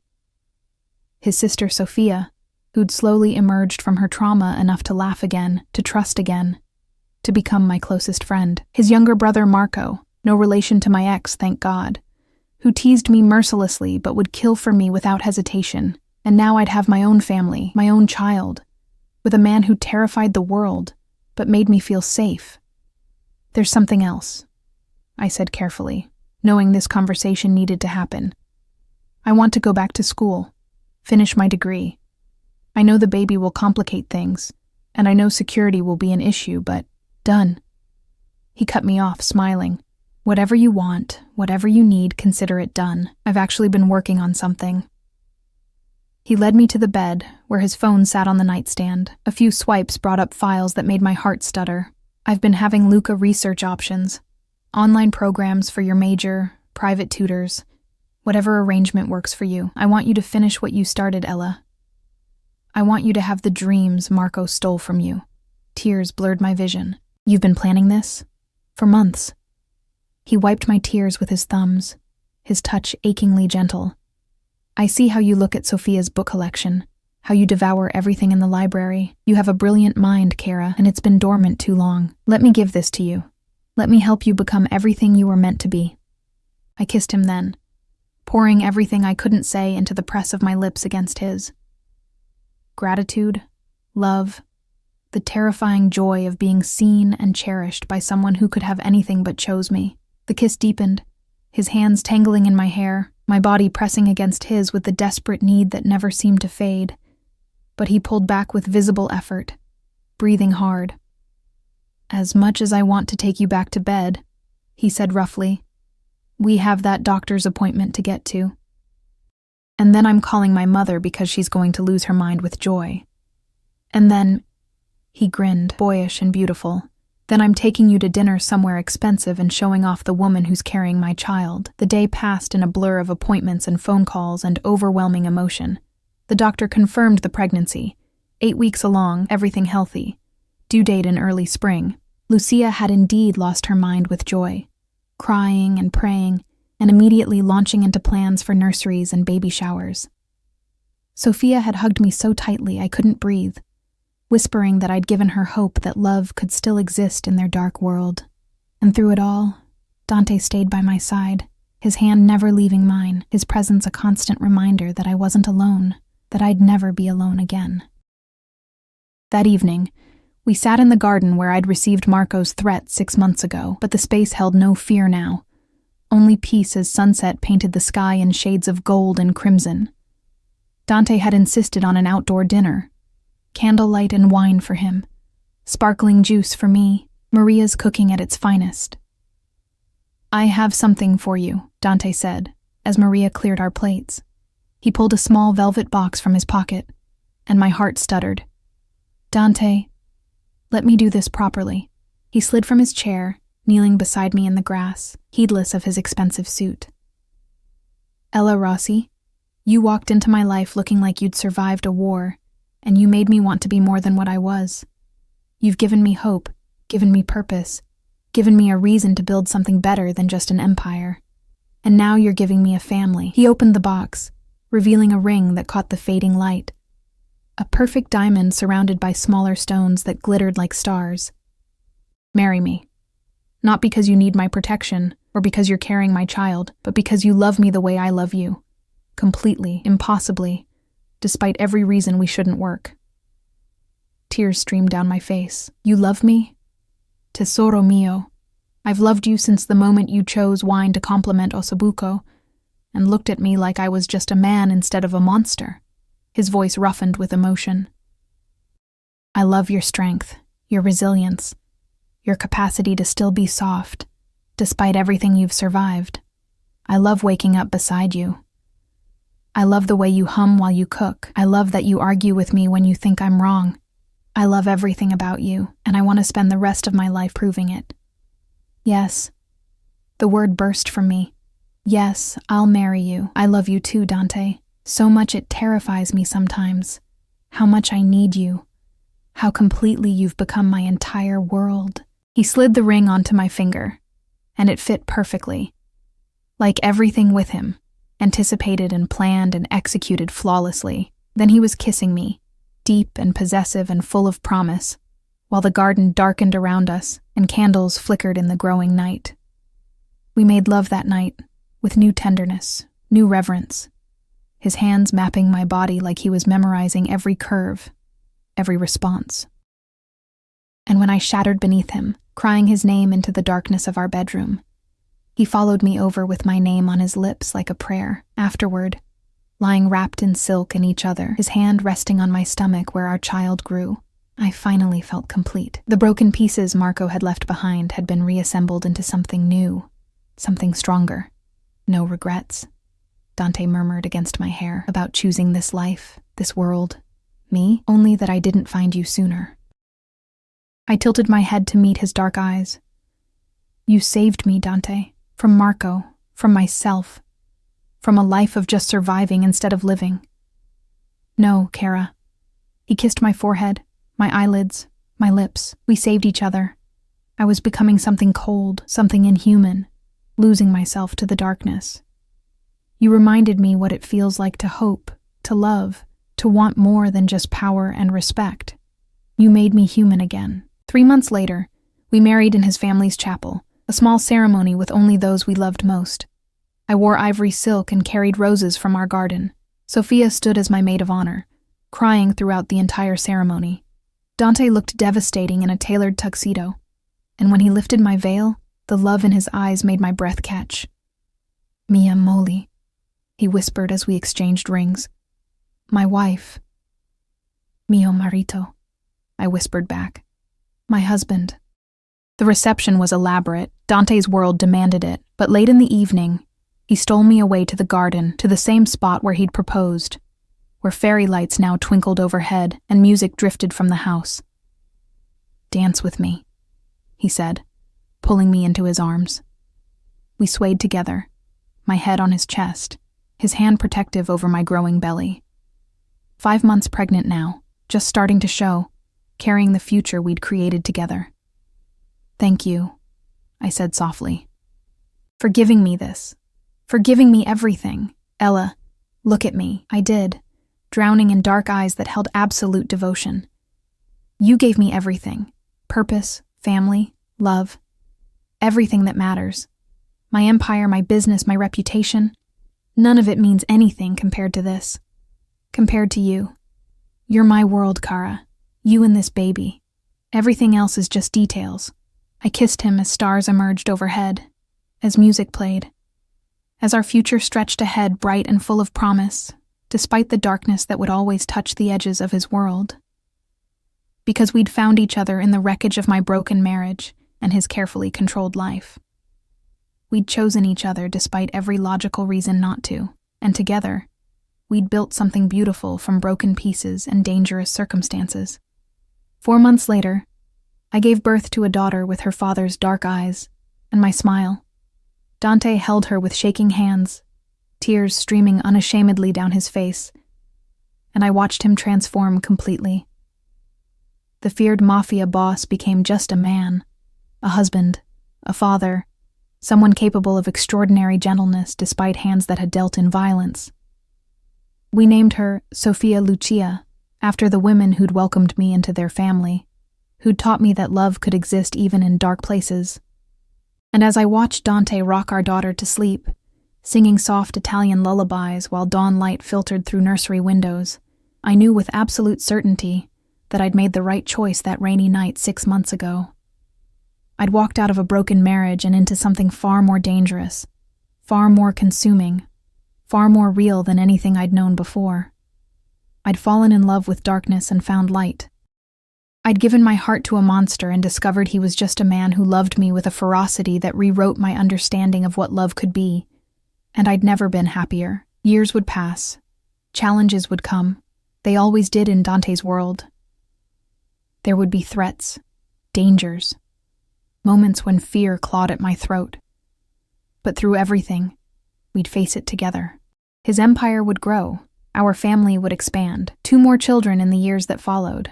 S1: His sister, Sophia, who'd slowly emerged from her trauma enough to laugh again, to trust again, to become my closest friend. His younger brother, Marco, no relation to my ex, thank God, who teased me mercilessly but would kill for me without hesitation. And now I'd have my own family, my own child, with a man who terrified the world, but made me feel safe. There's something else, I said carefully, knowing this conversation needed to happen. I want to go back to school, finish my degree. I know the baby will complicate things, and I know security will be an issue, but done. He cut me off, smiling. Whatever you want, whatever you need, consider it done. I've actually been working on something. He led me to the bed, where his phone sat on the nightstand. A few swipes brought up files that made my heart stutter. I've been having Luca research options. Online programs for your major, private tutors, whatever arrangement works for you. I want you to finish what you started, Ella. I want you to have the dreams Marco stole from you. Tears blurred my vision. You've been planning this? For months. He wiped my tears with his thumbs, his touch achingly gentle. I see how you look at Sophia's book collection, how you devour everything in the library. You have a brilliant mind, Kara, and it's been dormant too long. Let me give this to you. Let me help you become everything you were meant to be. I kissed him then, pouring everything I couldn't say into the press of my lips against his. Gratitude, love, the terrifying joy of being seen and cherished by someone who could have anything but chose me. The kiss deepened, his hands tangling in my hair, my body pressing against his with the desperate need that never seemed to fade. But he pulled back with visible effort, breathing hard. "As much as I want to take you back to bed," he said roughly, "we have that doctor's appointment to get to. And then I'm calling my mother because she's going to lose her mind with joy. And then," he grinned, boyish and beautiful, "then I'm taking you to dinner somewhere expensive and showing off the woman who's carrying my child." The day passed in a blur of appointments and phone calls and overwhelming emotion. The doctor confirmed the pregnancy. 8 weeks along, everything healthy. Due date in early spring. Lucia had indeed lost her mind with joy, crying and praying, and immediately launching into plans for nurseries and baby showers. Sophia had hugged me so tightly I couldn't breathe, whispering that I'd given her hope that love could still exist in their dark world. And through it all, Dante stayed by my side, his hand never leaving mine, his presence a constant reminder that I wasn't alone, that I'd never be alone again. That evening, we sat in the garden where I'd received Marco's threat 6 months ago, but the space held no fear now, only peace as sunset painted the sky in shades of gold and crimson. Dante had insisted on an outdoor dinner, candlelight and wine for him, sparkling juice for me, Maria's cooking at its finest. "I have something for you," Dante said, as Maria cleared our plates. He pulled a small velvet box from his pocket, and my heart stuttered. "Dante, let me do this properly." He slid from his chair, kneeling beside me in the grass, heedless of his expensive suit. "Ella Rossi, you walked into my life looking like you'd survived a war, and you made me want to be more than what I was. You've given me hope, given me purpose, given me a reason to build something better than just an empire. And now you're giving me a family." He opened the box, revealing a ring that caught the fading light. A perfect diamond surrounded by smaller stones that glittered like stars. "Marry me. Not because you need my protection, or because you're carrying my child, but because you love me the way I love you. Completely, impossibly, despite every reason we shouldn't work." Tears streamed down my face. "You love me? Tesoro mio. I've loved you since the moment you chose wine to compliment Ossobuco, and looked at me like I was just a man instead of a monster." His voice roughened with emotion. "I love your strength, your resilience, your capacity to still be soft, despite everything you've survived. I love waking up beside you. I love the way you hum while you cook. I love that you argue with me when you think I'm wrong. I love everything about you, and I want to spend the rest of my life proving it. Yes." The word burst from me. "Yes, I'll marry you. I love you too, Dante. So much it terrifies me sometimes. How much I need you. How completely you've become my entire world." He slid the ring onto my finger, and it fit perfectly. Like everything with him, anticipated and planned and executed flawlessly. Then he was kissing me, deep and possessive and full of promise, while the garden darkened around us and candles flickered in the growing night. We made love that night, with new tenderness, new reverence, his hands mapping my body like he was memorizing every curve, every response. And when I shattered beneath him, crying his name into the darkness of our bedroom, he followed me over with my name on his lips like a prayer. Afterward, lying wrapped in silk in each other, his hand resting on my stomach where our child grew, I finally felt complete. The broken pieces Marco had left behind had been reassembled into something new, something stronger. "No regrets," Dante murmured against my hair, "about choosing this life, this world. Me? Only that I didn't find you sooner." I tilted my head to meet his dark eyes. "You saved me, Dante, from Marco, from myself, from a life of just surviving instead of living." "No, Kara." He kissed my forehead, my eyelids, my lips. We saved each other. I was becoming something cold, something inhuman, losing myself to the darkness. You reminded me what it feels like to hope, to love, to want more than just power and respect. You made me human again. 3 months later, we married in his family's chapel, a small ceremony with only those we loved most. I wore ivory silk and carried roses from our garden. Sophia stood as my maid of honor, crying throughout the entire ceremony. Dante looked devastating in a tailored tuxedo, and when he lifted my veil, the love in his eyes made my breath catch. "Mia Moli," he whispered as we exchanged rings. "My wife. Mio marito." I whispered back. My husband. The reception was elaborate. Dante's world demanded it, but late in the evening, he stole me away to the garden, to the same spot where he'd proposed, where fairy lights now twinkled overhead and music drifted from the house. Dance with me, he said, pulling me into his arms. We swayed together, my head on his chest, his hand protective over my growing belly. 5 months pregnant now, just starting to show, carrying the future we'd created together. Thank you, I said softly, for giving me this, for giving me everything. Ella, look at me. I did, drowning in dark eyes that held absolute devotion. You gave me everything. Purpose, family, love. Everything that matters. My empire, my business, my reputation. None of it means anything compared to this. Compared to you. You're my world, Kara. You and this baby. Everything else is just details. I kissed him as stars emerged overhead, as music played, as our future stretched ahead bright and full of promise, despite the darkness that would always touch the edges of his world. Because we'd found each other in the wreckage of my broken marriage and his carefully controlled life. We'd chosen each other despite every logical reason not to, and together, we'd built something beautiful from broken pieces and dangerous circumstances. 4 months later, I gave birth to a daughter with her father's dark eyes and my smile. Dante held her with shaking hands, tears streaming unashamedly down his face, and I watched him transform completely. The feared mafia boss became just a man, a husband, a father, someone capable of extraordinary gentleness despite hands that had dealt in violence. We named her Sofia Lucia, after the women who'd welcomed me into their family, who'd taught me that love could exist even in dark places. And as I watched Dante rock our daughter to sleep, singing soft Italian lullabies while dawn light filtered through nursery windows, I knew with absolute certainty that I'd made the right choice that rainy night 6 months ago. I'd walked out of a broken marriage and into something far more dangerous, far more consuming, far more real than anything I'd known before. I'd fallen in love with darkness and found light. I'd given my heart to a monster and discovered he was just a man who loved me with a ferocity that rewrote my understanding of what love could be. And I'd never been happier. Years would pass. Challenges would come. They always did in Dante's world. There would be threats, dangers, moments when fear clawed at my throat. But through everything, we'd face it together. His empire would grow. Our family would expand. 2 more children in the years that followed.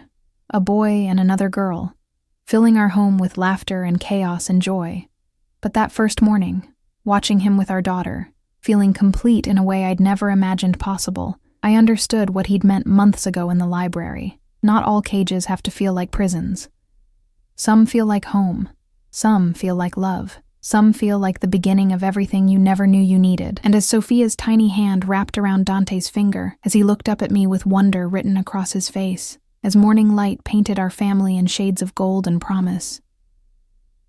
S1: A boy and another girl, filling our home with laughter and chaos and joy. But that first morning, watching him with our daughter, feeling complete in a way I'd never imagined possible, I understood what he'd meant months ago in the library. Not all cages have to feel like prisons. Some feel like home. Some feel like love. Some feel like the beginning of everything you never knew you needed. And as Sophia's tiny hand wrapped around Dante's finger, as he looked up at me with wonder written across his face, as morning light painted our family in shades of gold and promise,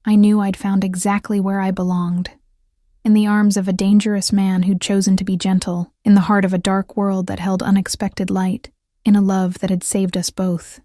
S1: I knew I'd found exactly where I belonged. In the arms of a dangerous man who'd chosen to be gentle, in the heart of a dark world that held unexpected light, in a love that had saved us both.